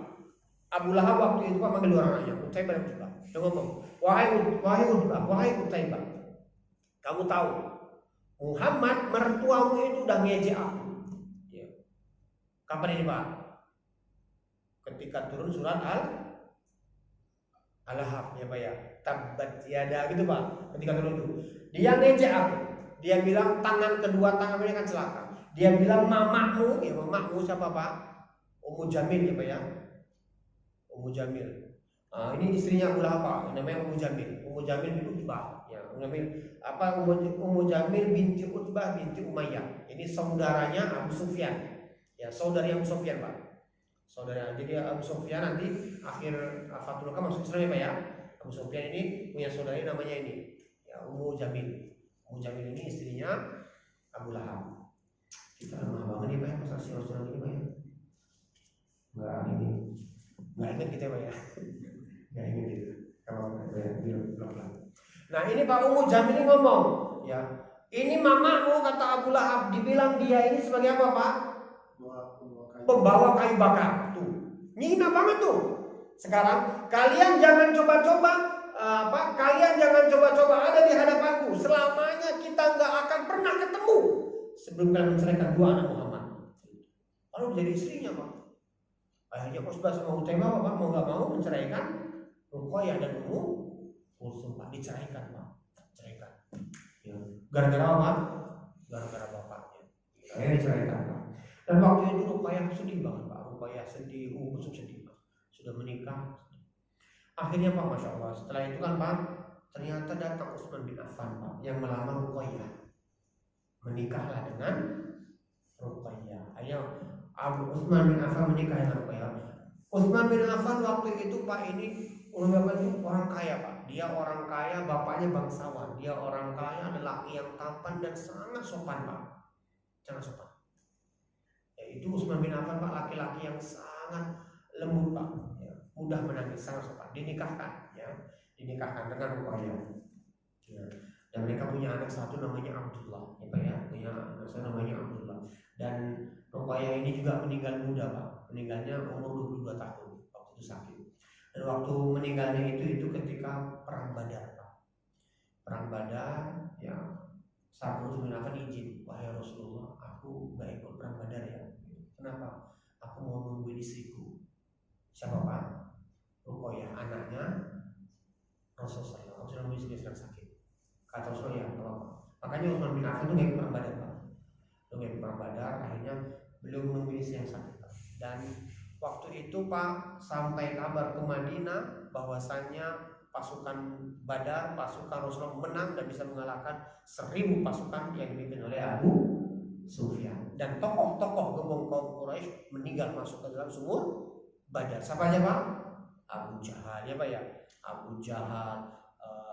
Abu Lahab waktu itu Pak manggil dua anaknya, Utaibah dan Utbah. Dia ngomong, wahai Utaibah, kamu tahu Muhammad mertuamu itu udah ngejek aku. Ya. Kapan ini Pak? Ketika turun surat Al-Lahab ya Pak ya, tabbat yada gitu Pak. Ketika turun itu, dia ngejek aku. Dia bilang kedua tangan ini akan celaka. Dia bilang mamamu, ya mamamu siapa Pak? Ummu Jamil ya Pak ya. Ummu Jamil. Ini istrinya Abu Lahab Pak, namanya Ummu Jamil. Ummu Jamil bin Utbah. Ya, Ummu Jamil binti Utbah binti Umayyah. Ini saudaranya Abu Sufyan. Ya, saudari Abu Sufyan Pak. Saudara. Jadi Abu Sufyan nanti akhir Fathul Makkah masuk Islam ya Pak ya. Abu Sufyan ini punya saudari namanya ini. Ya, Ummu Jamil. Ummu Jamil ini istrinya Abu Lahab. Kita lemah banget nih Pak ya, pasal si Rasulullah ini Pak ya. Nggak ingat kita Pak ya. Nggak ingat gitu. Kalau pelan-pelan. Nah ini Pak Ummu Jamil ini ngomong, ya. Ini mamamu kata Abu Lahab, dibilang dia ini sebagai apa Pak? Pembawa kayu bakar. Tuh, ngina banget tuh. Sekarang kalian jangan coba-coba kalian jangan coba-coba ada di hadapanku. Selamanya kita nggak akan pernah ketemu sebelum kalian menceraikan dua anak Muhammad. Lalu menjadi istrinya Pak. Akhirnya Utbah sama Utaibah Pak mau nggak mau menceraikan Ruqayyah dan Ummu Kulsum Pak, diceraikan Pak, ceraikan. Ya. Gara-gara apa? Gara-gara bapaknya. Akhirnya diceraikan Pak. Dan waktu itu Ruqayyah sedih banget Pak. Ruqayyah sedih, Ummu Kulsum sedih Pak. Sudah menikah. Akhirnya Pak, masya Allah. Setelah itu kan Pak, ternyata datang Utsman bin Affan Pak yang melamar Ruqayyah. Menikahlah dengan Ruqayyah. Akhirnya Utsman bin Affan menikah dengan Ruqayyah. Utsman bin Affan waktu itu Pak ini orang kaya Pak. Dia orang kaya, bapaknya bangsawan. Dia orang kaya, lelaki yang tampan dan sangat sopan Pak. Sangat sopan. Yaitu Utsman bin Affan Pak, laki-laki yang sangat lembut Pak. Ya, mudah menangis, sangat sopan. Dinikahkan, ya, dinikahkan dengan Ruqayyah. Ya. Dan mereka punya anak satu namanya Abdullah, ya Pak ya. Punya anak satu namanya Abdullah. Dan Ruqayyah ini juga meninggal muda Pak. Meninggalnya umur 22 tahun waktu itu sakit. Dan waktu meninggalnya itu ketika perang Badar Pak. Perang Badar ya, sahabat Utsman bin Affan izin, wahai Rasulullah, aku gak ikut perang Badar ya. Kenapa? Aku mau nungguin istriku. Siapa Pak? Ruqayyah, anaknya Rasulullah. Aku sedang nungguin istri sedang sakit. Kata Rasulullah ya, apa? Makanya Utsman bin Affan itu gak ikut perang Badar Pak. Dia ikut perang Badar, akhirnya beliau menunggu istri yang sakit Pak. Dan waktu itu Pak sampai kabar ke Madinah bahwasannya pasukan Badar, pasukan Rasulullah menang dan bisa mengalahkan 1000 pasukan yang dipimpin oleh Abu Sufyan. Dan tokoh-tokoh gembong kaum Quraisy meninggal masuk ke dalam sumur Badar. Siapa aja Pak? Abu Jahal ya Pak ya. Abu Jahal,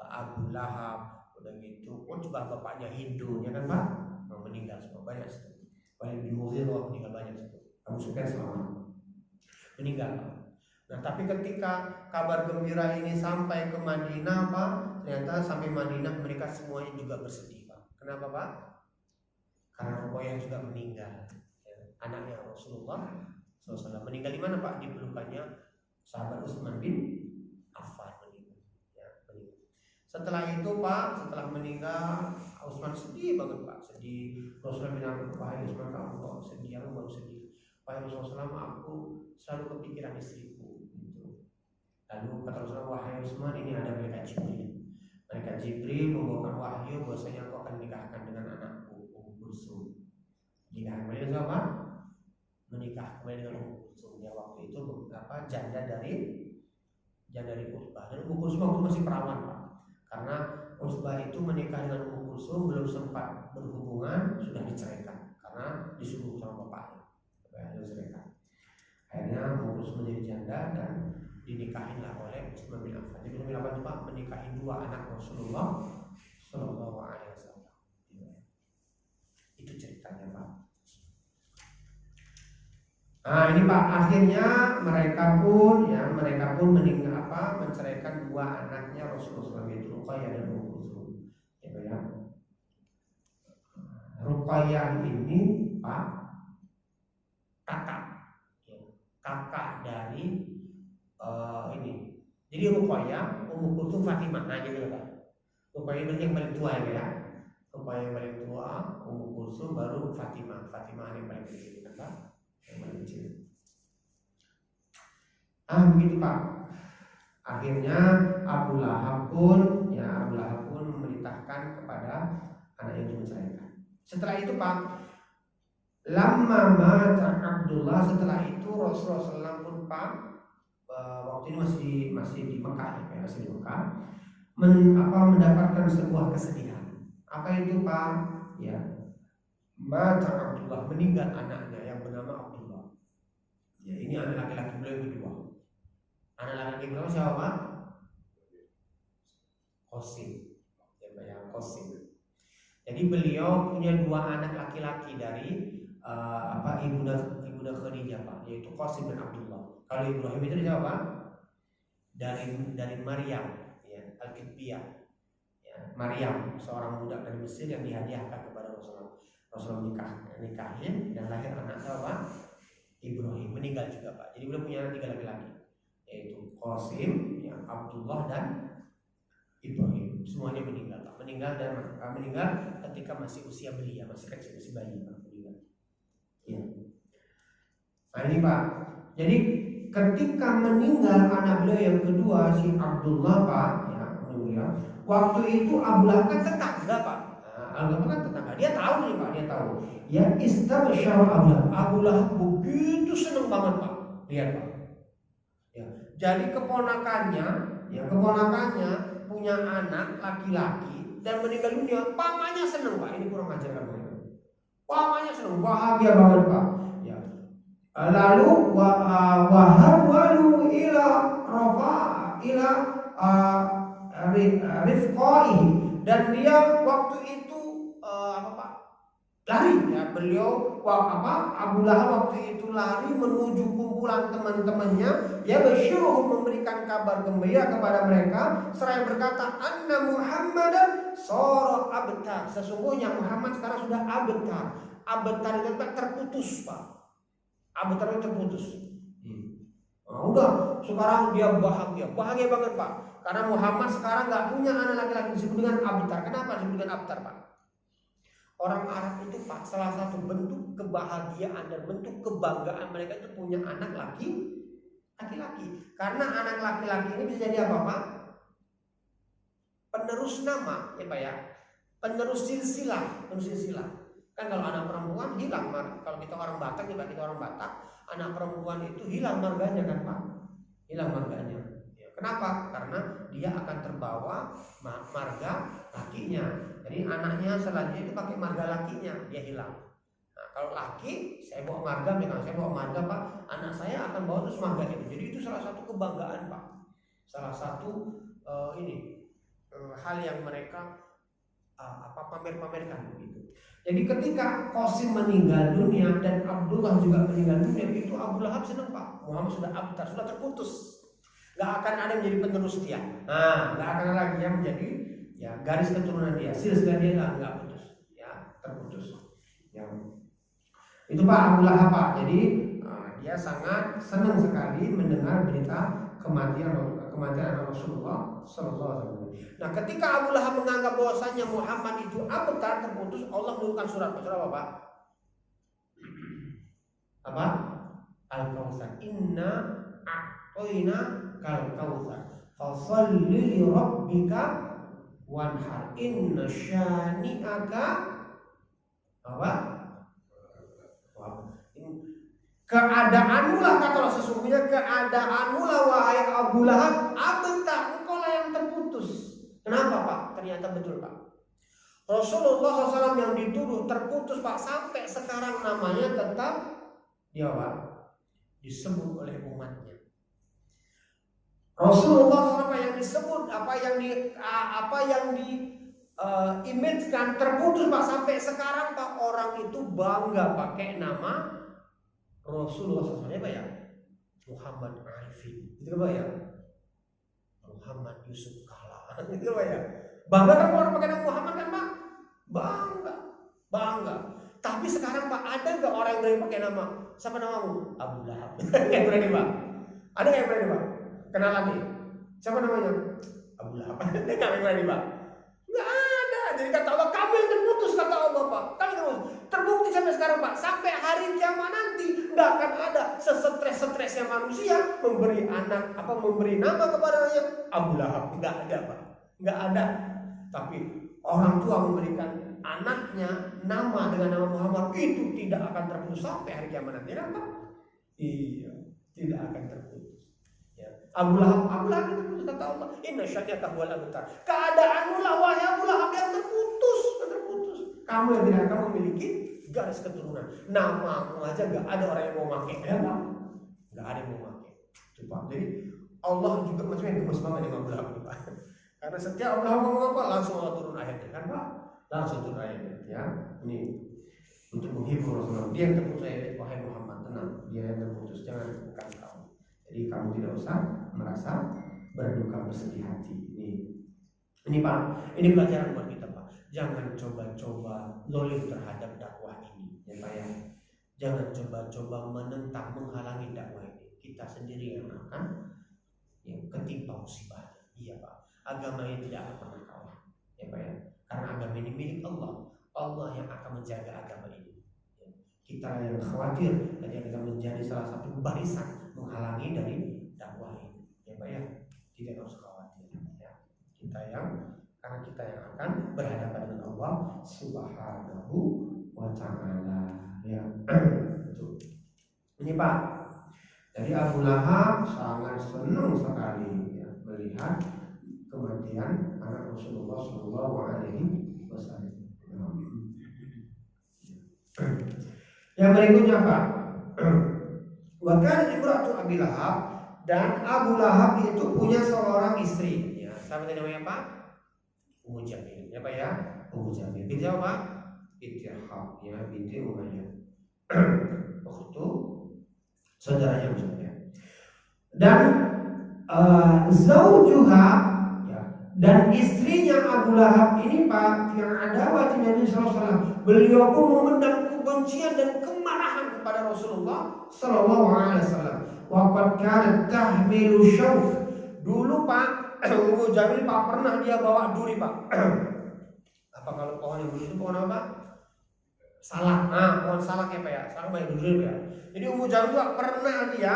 Abu Lahab, udah gitu. Utbah bapaknya Hindu ya kan Pak? Meninggal semua banyak sekali. Walid bin Mughirah meninggal banyak sekali. Abu Sufyan selamat meninggal. Nah tapi ketika kabar gembira ini sampai ke Madinah Pak, ternyata sampai Madinah mereka semuanya juga bersedih Pak. Kenapa Pak? Karena Ruqayyah juga meninggal. Ya, anaknya Rasulullah SAW meninggal di mana Pak? Di pelukannya sahabat Utsman bin Affan meninggal. Ya, meninggal. Setelah itu Pak, setelah meninggal Utsman sedih banget Pak, sedih. Rasulullah bilang, wahai Utsman, kamu kok sedih? Aku baru sedih. Wahai Rasulullah SAW, aku selalu kepikiran istriku. Gitu. Lalu kata Rasulullah, wahai Utsman, ini ada malaikat Jibril. Malaikat Jibril membawakan wahyu bahwasanya aku akan menikahkan dengan anakku Ummu Kulsum. Nikah kembali dengan apa? Menikah kembali dengan Ummu Kulsum. Ya waktu itu janda dari Utbah. Dan Ummu Kulsum waktu masih perawan Pak. Karena Utbah itu menikah dengan Ummu Kulsum belum sempat berhubungan sudah diceraikan karena disuruh sama bapaknya. Diceraikan. Akhirnya Ummu Kulsum menjadi janda dan dinikahinlah oleh Utsman bin Affan. Jadi Utsman bin Affan itu Pak menikahi 2 anak Rasulullah Shallallahu Alaihi Wasallam. Itu ceritanya Pak. Nah ini Pak, akhirnya mereka pun menceraikan 2 anaknya Rasulullah SAW, yaitu Ruqayyah dan Ummu Kulsum. Ya Pak ya. Ruqayyah ini Pak kakak dari ini. Jadi Ruqayyah, Ummu Kulsum, Fatimah. Nah gitu Pak. Ruqayyah berarti yang paling tua ya. Ruqayyah yang paling tua, Ummu Kulsum, baru Fatimah. Fatimah yang paling kecil kan Pak? Yang paling kecil. Begitu Pak. Akhirnya Abu Lahab pun memerintahkan kepada anaknya untuk menceraikan. Setelah itu Pak, lama mata Abdullah, setelah itu Rasulullah SAW pun Pak, waktu ini masih di Mekah ya, masih di Mekah, mendapatkan sebuah kesedihan. Apa itu Pak? Ya, mata Abdullah, meninggal anaknya yang bernama Abdullah. Ya, ini anak laki-laki beliau yang kedua. Anak laki-laki beliau siapa Pak? Qasim. Ya, Qasim. Jadi beliau punya dua anak laki-laki dari ibunda Khadijah Pak, yaitu Qasim dan Abdullah. Kalau Ibrahim itu siapa Pak? Dari Maryam, ya, Al-Qibtiyah. Ya, Maryam, seorang budak dari Mesir yang dihadiahkan kepada Rasulullah. Rasulullah nikahin dan lahir anak siapa? Ibrahim. Meninggal juga Pak. Jadi beliau punya anak 3 laki-laki, yaitu Qasim, ya, Abdullah dan Ibrahim. Semuanya meninggal Pak. Meninggal ketika masih usia belia, masih kecil, masih bayi Pak, meninggal. Ya. Nah ini Pak. Jadi ketika meninggal anak beliau yang kedua si Abdullah Pak, ya, waktu itu Abu Lahab kan tetangga Pak. Abu Lahab kan tetangga. Dia tahu nih Pak, dia tahu. Ya istabsyara Abu Lahab. Abu Lahab begitu senang banget Pak. Lihat Pak. Ya. Jadi keponakannya punya anak laki-laki dan meninggal dunia, pamannya senang Pak. Ini kurang ajar kan mereka. Pamannya senang, bahagia banget Pak. Ya. Lalu wahawalu ila rifqaihi, dan dia waktu itu lari ya, Abu Lahab waktu itu lari menuju kumpulan teman-temannya, ya basyiruhum, memberikan kabar gembira kepada mereka seraya berkata, anna Muhammadan shara abtar, sesungguhnya Muhammad sekarang sudah abtar. Abtar itu terputus Pak. Abtar itu terputus. Nah, udah sekarang dia bahagia banget Pak, karena Muhammad sekarang nggak punya anak laki-laki, disebut dengan abtar. Kenapa disebut dengan abtar Pak? Orang Arab itu Pak, salah satu bentuk kebahagiaan dan bentuk kebanggaan mereka itu punya anak laki-laki. Karena anak laki-laki ini bisa jadi apa Pak? Penerus nama ya Pak ya. Penerus silsilah. Kan kalau anak perempuan hilang, kalau kita orang Batak nih Pak, kita orang Batak, anak perempuan itu hilang marganya kan Pak? Hilang marganya. Ya, kenapa? Karena dia akan terbawa marga lakinya. Jadi anaknya selanjutnya itu pakai marga lakinya, dia hilang. Nah, kalau laki, saya bawa marga, misalnya saya bawa marga Pak, anak saya akan bawa terus marga itu. Jadi itu salah satu kebanggaan Pak. Salah satu hal yang mereka pamer-pamerkan begitu. Jadi ketika Qasim meninggal dunia dan Abdullah juga meninggal dunia, itu Abu Lahab senang Pak. Muhammad sudah abtar, sudah terputus. Gak akan ada yang menjadi penerus dia. Nah, gak akan ada lagi yang menjadi garis keturunan dia, silsilah dia nggak putus, ya, terputus. Ya. Itu Pak Abu Lahab Pak. Jadi dia sangat senang sekali mendengar berita kematian Rasulullah SAW. Nah, ketika Abu Lahab menganggap bahwasanya Muhammad itu abtar, terputus, Allah menurunkan surat apa Pak? Apa? Al-Kautsar. Inna a'toina kal-kautsar. Fasholli li rabbika wanhar, inna syani'aka apa? Keadaanmu lah, kata Allah, sesungguhnya keadaanmu lah wahai Abu Lahab abtar, engkau lah yang terputus. Kenapa Pak? Ternyata betul Pak. Rasulullah SAW yang dituduh terputus Pak, sampai sekarang namanya tetap dia Pak disebut oleh umatnya. Rasulullah SAW yang disebut, apa yang diimage-kan terputus Pak, sampai sekarang Pak orang itu bangga pakai nama Rasulullah SAW Pak ya. Muhammad Arifin, itu Pak ya. Muhammad Yusuf Kala, itu Pak ya. Bangga kan orang pakai nama Muhammad kan Pak? bangga. Tapi sekarang Pak, ada nggak orang yang berani pakai nama? Siapa namamu? Abu Lahab. Yang berani Pak? Ada nggak yang berani Pak? Kenalan nih. Siapa namanya? Abu Lahab. Ada nggak yang berani Pak? Nggak ada. Jadi kata Allah, kamu yang terputus, kata Allah Pak. Kamu yang terputus. Terbukti sampai sekarang Pak. Sampai hari kiamat nanti nggak akan ada sestres-stresnya manusia memberi anak memberi nama kepadanya Abu Lahab. Nggak ada Pak. Nggak ada. Tapi orang tua memberikan anaknya nama dengan nama Muhammad itu tidak akan terputus sampai hari kiamat nanti, kan Pak? Iya, tidak akan terputus. Ya. Abu Lahab itu terputus kata Allah. Inna syani'aka huwal abtar. Keadaanmu lah wahai Abu Lahab yang terputus. Kamu yang tidak akan memiliki garis keturunan. Namamu aja nggak ada orang yang mau pakai, ya Pak? Nggak ada yang mau pakai. Coba. Jadi Allah juga maksudnya gemes banget dengan Abu Lahab, Pak. Karena setiap Abu Lahab ngomong apa langsung Allah turun ayatnya, kan Pak? Langsung turun ayatnya, ya. Ini untuk menghibur Rasulullah. Dia yang terputus, wahai Muhammad, tenang. Dia yang terputus, jangan bukan kamu. Jadi kamu tidak usah merasa berduka bersedih hati. Ini Pak, ini pelajaran buat kita Pak. Jangan coba-coba zalim terhadap dakwah ini, ya Pak ya. Jangan coba-coba menentang, menghalangi dakwah ini. Kita sendiri yang akan ketimpa musibah. Iya Pak. Agama ini tidak akan pernah kalah, ya Pak ya. Karena agama ini milik Allah. Allah yang akan menjaga agama ini. Kita yang khawatir ketika kita menjadi salah satu barisan menghalangi dari dakwah ini, ya Pak ya. Tidak usah khawatir, ya. Karena kita yang akan berhadapan dengan Allah Subhanahu wa Ta'ala, ya. Ini Pak. Jadi Abu Lahab sangat senang sekali ya, melihat kematian anak Rasulullah Shallallahu Alaihi Wasallam. Yang berikutnya Pak, bahkan imratu Abi Lahab, dan Abu Lahab itu punya seorang istri. Ya, siapa namanya Pak? Ummu Jamil, ya Pak ya. Ummu Jamil. Binti apa Pak? Binti Rahab, ya, binti Umayyah. Waktu saudaranya maksudnya. Dan zaujuha, dan istrinya Abu Lahab ini Pak, yang adawati Nabi SAW, beliau pun memendam kebencian dan kemarahan kepada Rasulullah SAW. Waqad kanat tahmilu syauf. Dulu Pak, Ummu Jamil Pak pernah dia bawa duri Pak. Apa kalau pohon yang duri itu pohon apa? Salak. Pohon salak ya Pak ya. Salak banyak duri ya. Jadi Ummu Jamil Pak pernah dia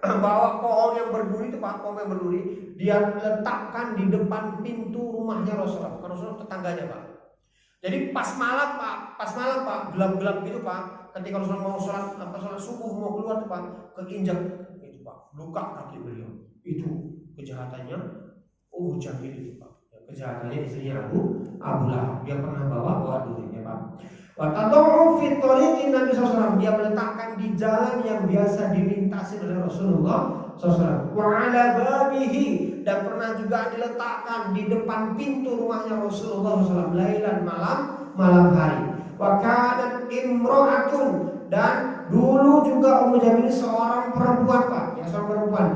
bawa pohon yang berduri itu Pak, pohon yang berduri, dia letakkan di depan pintu rumahnya Rasulullah. Bukan Rasulullah, tetangganya Pak. Jadi pas malam Pak, gelap-gelap gitu Pak. Ketika Rasulullah mau sholat subuh mau keluar tuh Pak, keinjak itu Pak, luka kaki beliau. Itu kejahatannya Ummu Jamil itu Pak. Kejahatannya istrinya Abu Lahab. Dia pernah bawa durinya Pak. Watadau fi tariqin Nabi SAW, dia meletakkan di jalan yang biasa dilintasi oleh Rasulullah SAW. Wa ala babihi, dan pernah juga diletakkan di depan pintu rumahnya Rasulullah SAW. Lailan, malam hari. Wa kanat imra'atun, dan dulu juga Ummu Jamil seorang perempuan Pak, ya seorang perempuan.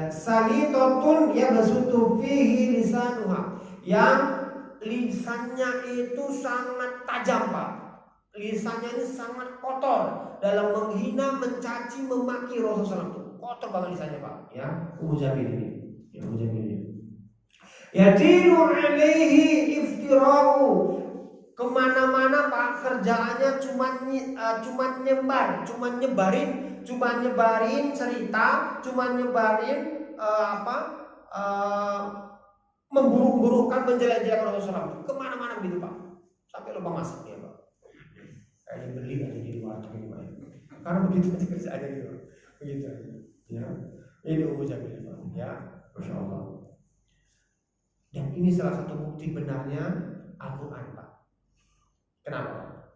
Salitatun yabsutu fihi lisanuha, yang lisannya itu sangat tajam Pak. Lisannya ini sangat kotor dalam menghina, mencaci, memaki Rasulullah SAW. Kotor banget lisannya Pak. Ya, Ummu Jamil ini. Ya, Ummu Jamil ini. Yatilu alaihi iftira'u. Kemana-mana Pak, kerjaannya cuma nyebarin cerita, cuma nyebarin memburuk-burukkan, menjelek-jelekan Rasulullah. Kemana-mana begitu Pak, sampai lubang masuknya Pak. Kayaknya beli aja di luar ini Pak. Karena begitu aja kerjaannya gitu, begitu aja. Ya, ini Ummu Jamil Pak. Ya, Masya Allah. Dan ini salah satu bukti benarnya Al-Quran Pak. Kenapa?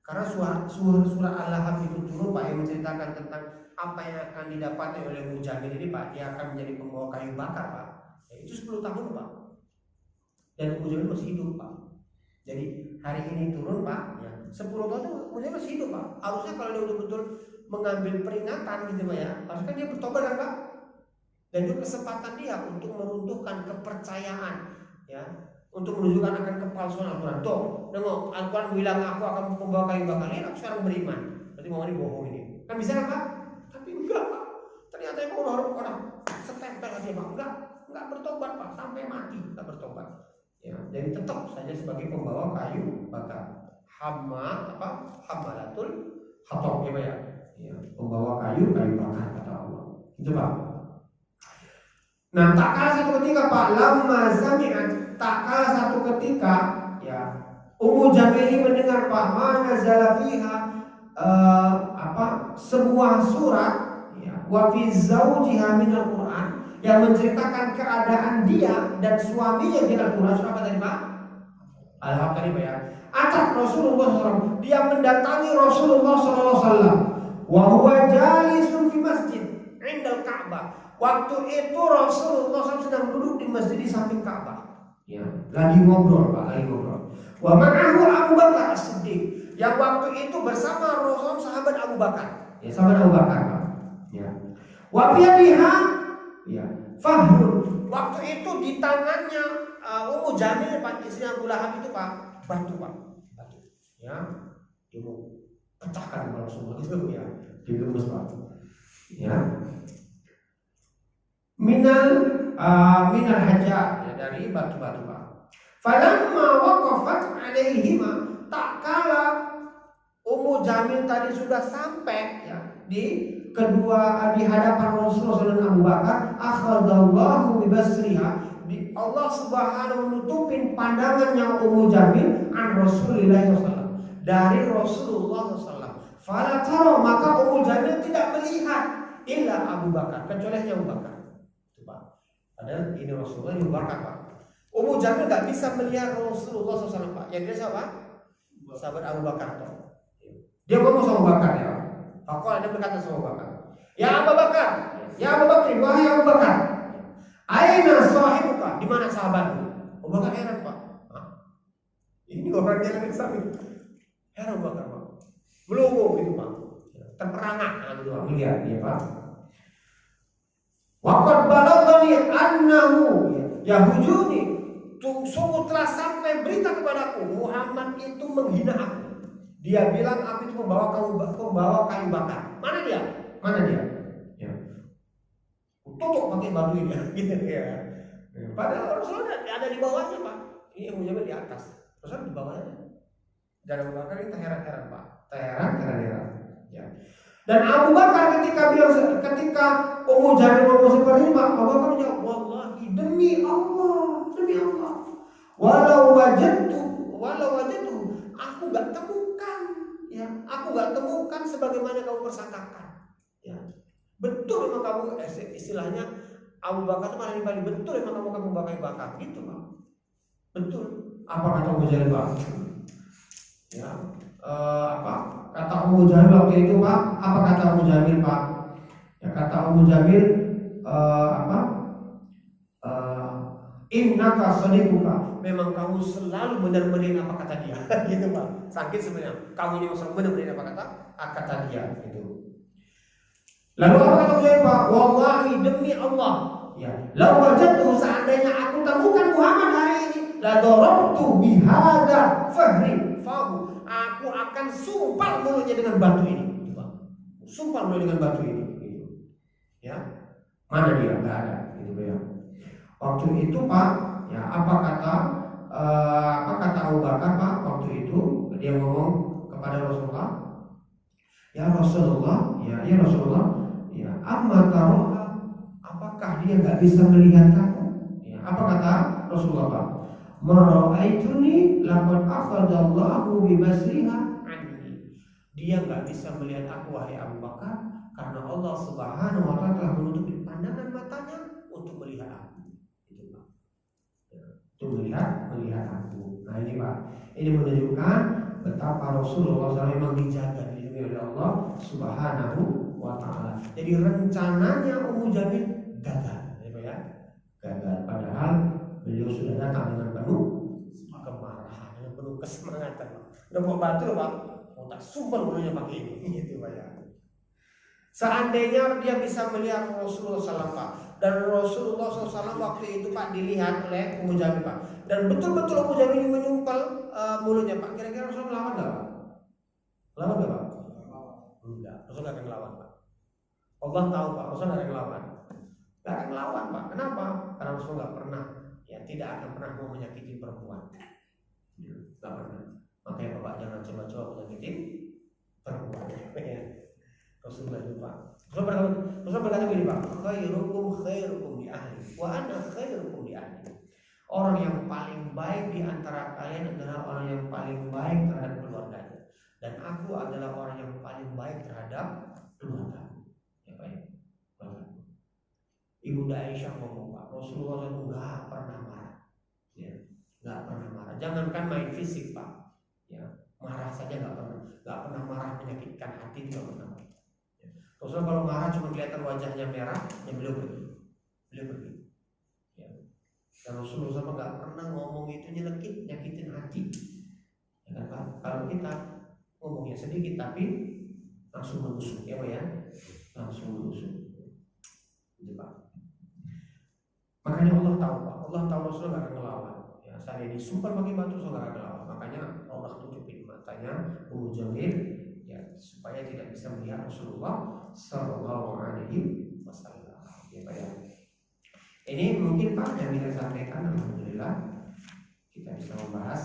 Karena surah Al-Lahab itu turun Pak, yang menceritakan tentang apa yang akan didapati oleh Ummu Jamil ini Pak. Dia akan menjadi pembawa kayu bakar Pak. Itu 10 tahun Pak. Dan Ummu Jamil masih hidup Pak. Jadi hari ini turun Pak, ya, 10 tahun itu Ummu Jamil masih hidup Pak. Harusnya kalau dia betul-betul mengambil peringatan gitu Pak ya, harusnya dia bertobat kan Pak. Dan itu kesempatan dia untuk meruntuhkan kepercayaan ya untuk menunjukkan akan kepalsuan Al-Quran. Tuh, nengok Al-Quran bilang aku akan membawa kayu bakar. Lihat aku sekarang beriman. Berarti mau ini bohong ini. Kan bisa kan Pak? Tapi enggak Pak. Ternyata emang orang setempel aja Pak. Enggak bertobat Pak. Sampai mati enggak bertobat. Ya, jadi tetap saja sebagai pembawa kayu bakar. Hammalatul hatab ya Pak ya. Ya, pembawa kayu bakar kata Allah. Itu Pak. Nah, tak kalah satu ketika Pak, lama sami'at, tak kalah satu ketika ya Ummu Jamil mendengar Pak mana zalafiha sebuah surat ya wa fi zawjiha min al-Qur'an yang menceritakan keadaan dia dan suaminya di Al-Qur'an. Surat apa tadi Pak? Alhamdulillah ya. Atat Rasulullah SAW, dia mendatangi Rasulullah SAW. Wa huwa jalisun fi masjid indal Ka'bah. Waktu itu Rasulullah SAW sedang duduk di masjid di samping Ka'bah. Ya, lagi ngobrol Pak, lagi ngobrol. Wa ma'ahu Abu Bakar As-Siddiq. Yang waktu itu bersama Rasulullah sahabat Abu Bakar. Ya, sahabat Abu Bakar Pak. Ya. Wa biyadiha ya, fahrun. Waktu itu di tangannya Ummu Jamil Pak, istri Abu Lahab itu Pak, batu Pak. Batu. Ya. Ibu pecahkan Rasulullah itu ya. Digemes Pak. Ya. Minal hajar ya, dari batu-batu Pak. Falamma waqafat alaihima, tak kala Ummu Jamil tadi sudah sampai ya di hadapan Rasulullah dan Abu Bakar, akhadallahu bi basriha, Allah Subhanahu menutupin pandangannya Ummu Jamil an Rasulillah SAW, dari Rasulullah SAW. Fala tara, maka Ummu Jamil tidak melihat illa Abu Bakar, kecuali hanya Abu Bakar. Padahal ini Rasulullah yang bakar Pak. Ummu Jamil nggak bisa melihat Rasulullah SAW Pak. Yang dia siapa? Sahabat Abu Bakar Pak. Dia ngomong sama Abu Bakar ya. Aku ada berkata sama Abu Bakar. Ya Abu Bakar, ya Abu Bakar, wahai Abu Bakar. Aina sahibuka? Di mana sahabatmu? Abu Bakar heran Pak. Hah? Ini orang yang lagi samping. Heran Abu Bakar Pak. Melongo gitu Pak. Terperangah gitu Pak. Lihat dia Pak. Waqad balaghani annahu yahujuni, sungguh telah sampai berita kepadaku Muhammad itu menghina aku. Dia bilang aku itu pembawa kayu bakar. Mana dia? Ya. Tutup pakai batu ini gitu ya. Padahal Rasulullah ada di bawahnya Pak. Ini yang menjaga di atas. Rasulullah di bawahnya. Dan Abu Bakar ini heran-heran Pak. Heran. Ya. Dan Abu Bakar ketika Ummu Jamil ngomong seperti ini Pak, Abu Bakar menjawab, wallahi demi Allah, walau wajadtu, aku gak temukan, ya, aku gak temukan sebagaimana kamu persangkakan, ya, betul memang kamu istilahnya Abu Bakar itu malah paling betul memang kamu bakar, gitu Pak, betul. Apa kata Ummu Jamil Pak? Ya, kata Ummu Jamil waktu itu Pak, apa kata Ummu Jamil Pak? Ya, kata Ummu Jamil innaka sadiquka, memang kamu selalu benar-benar apa kata dia gitu Pak. Sakit sebenarnya kamu ini selalu benar-benar apa kata dia gitu. Lalu apa kata dia Pak? Wallahi demi Allah ya, law wajadtu, seandainya aku temukan Muhammad hari ini, la darabtu bihadza fahri fahu, aku akan sumpal mulutnya dengan batu ini Pak. Sumpal mulut dengan batu ini gitu. Ya. Mana dia? Enggak ada gitu ya. Waktu itu Pak, ya apa kata Abu Bakar Pak waktu itu, dia ngomong kepada Rasulullah, ya Rasulullah, ya Rasulullah, ya amma taroha, apakah dia nggak bisa melihat kamu? Ya, apa kata Rasulullah Pak? Mara'aituni laqad akhadallahu bi basriha anni. Dia nggak bisa melihat aku wahai Abu Bakar karena Allah Subhanahu wa taala telah menutupi pandangan matanya untuk melihat aku. Untuk melihat aku. Nah ini Pak, ini menunjukkan betapa Rasulullah SAW memang dijaga oleh Allah Subhanahu wa taala. Jadi rencananya Ummu Jamil gagal, ya. Gagal. Padahal beliau sudah datang dengan penuh kemarahan, dengan penuh kesemangatan. Udah mau bantu loh Pak, mau tak sumpah mulutnya pakai ini, gitu Pak ya. Seandainya dia bisa melihat Rasulullah SAW Pak, dan Rasulullah SAW waktu itu Pak dilihat oleh Ummu Jamil Pak, dan betul-betul Abu Jahal ini menyumpal mulutnya Pak, kira-kira Rasul melawan nggak Pak? Melawan nggak Pak? Enggak, Rasul nggak akan melawan Pak. Allah tahu Pak, Rasul nggak akan melawan. Nggak akan melawan Pak. Kenapa? Karena Rasul nggak pernah, ya tidak akan pernah mau menyakiti perempuan. Nggak pernah. Makanya Bapak jangan coba-coba menyakiti perempuan. Ya. Rasul nggak lupa. Rasul berkata begini Pak, khairukum li ahli, wa ana khairukum li ahli. Orang yang paling baik di antara kalian adalah orang yang paling baik terhadap keluarganya, dan aku adalah orang yang paling baik terhadap keluarga. Ya Pak ya. Ibunda Aisyah ngomong Pak, Rasulullah SAW nggak pernah marah, ya, nggak pernah marah. Jangankan main fisik Pak, ya, marah saja nggak pernah marah menyakitkan hati, nggak pernah. Ya. Rasulullah kalau marah cuma kelihatan wajahnya merah, ya beliau pergi. Ya. Dan Rasulullah SAW nggak pernah ngomong itu nyakitin hati. Ya kan Pak? Kalau kita ngomongnya sedikit tapi langsung menusuk, ya Pak ya, langsung menusuk. Gitu Pak. Makanya Allah tahu Pak, Allah tahu Rasulullah nggak akan ngelawan. Ya, saya ini sumpah pakai batu Rasulullah nggak akan ngelawan. Makanya Allah tutupin matanya Abu Jamil, ya, supaya tidak bisa melihat Rasulullah Sallallahu Alaihi Wasallam. Ya Pak ya. Ini mungkin Pak yang kita sampaikan. Alhamdulillah kita bisa membahas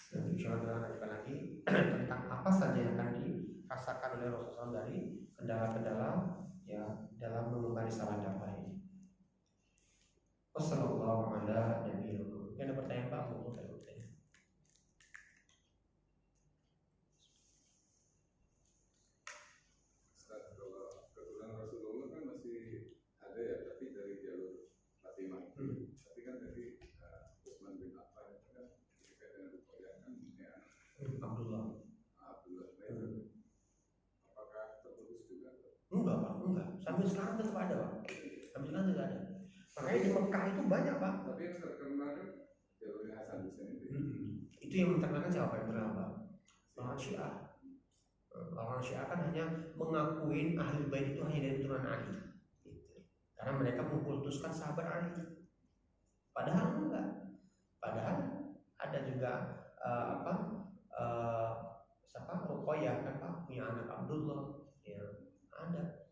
dan insyaallah kita lagi tentang apa saja yang akan dirasakan oleh Rasulullah dari kendala-kendala ya dalam mengemban salat dakwah ini. Wassalamualaikum warahmatullahi wabarakatuh. Ada pertanyaan Pak? Mau bertanya? Keturunan Rasulullah kan masih ada ya, tapi dari jalur Fatimah. Tapi kan dari Utsman bin Affan itu kan ketika dengan Ruqayyah kan punya Abdullah. Apakah terputus juga? Enggak Pak, enggak. Sampai sekarang tetap ada Pak. Sampai sekarang tetap ada. Makanya di Mekah itu banyak Pak. Tapi yang terkenal kan jalurnya Hasan Husain itu. Itu yang terkenal siapa yang terkenal Pak? Orang Syiah. Orang Syiah kan hanya mengakuin ahli bait itu hanya dari keturunan Ali. Karena mereka mengkultuskan sahabat Ali. Padahal enggak. Padahal ada juga siapa? Ruqayyah kan Pak, punya anak Abdullah. Ya, ada.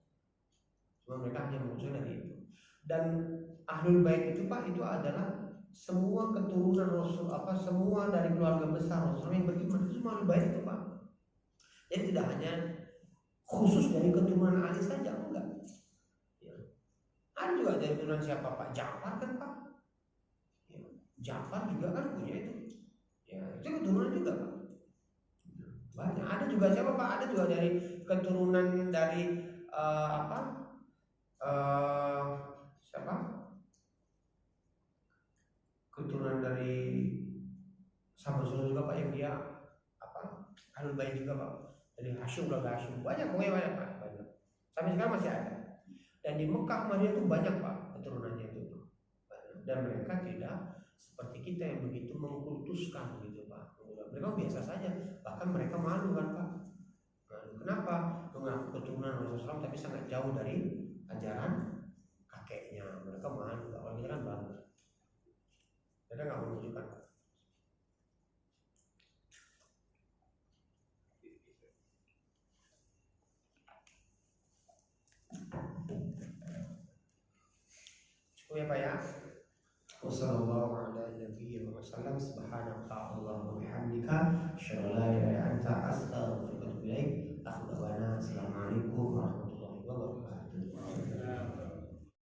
Cuma mereka hanya mengusulkan dari itu. Dan ahlul bait itu Pak, itu adalah semua keturunan Rasul, semua dari keluarga besar Rasul yang beriman, itu semua ahlul bait itu Pak. Jadi tidak hanya khusus dari keturunan Ali saja, enggak. Ya. Ada juga dari keturunan siapa Pak? Ja'far kan Pak. Ya. Ja'far juga kan punya itu. Ya, itu keturunan juga Pak. Banyak. Ada juga siapa Pak? Ada juga dari keturunan dari siapa? Keturunan dari sahabat Rasul juga Pak, yang dia ahlul bait juga Pak. Dari Hashim, keluarga Hashim, banyak Pak, banyak. Sampai sekarang masih ada. Dan di Mekah Madinah itu banyak Pak keturunannya itu. Dan mereka tidak seperti kita yang begitu mengkultuskan gitu Pak. Mereka biasa saja, bahkan mereka malu kan Pak. Malu. Kenapa? Mengaku keturunan Rasulullah tapi sangat jauh dari ajaran kakeknya. Mereka malu. Kalau kita kan bangga. Mereka nggak menunjukkan Pak. Cukup ya Pak ya. Wassalamualaikum warahmatullahi wabarakatuh. Subhanaka Allahumma wa bihamdika, asyhadu an la ilaha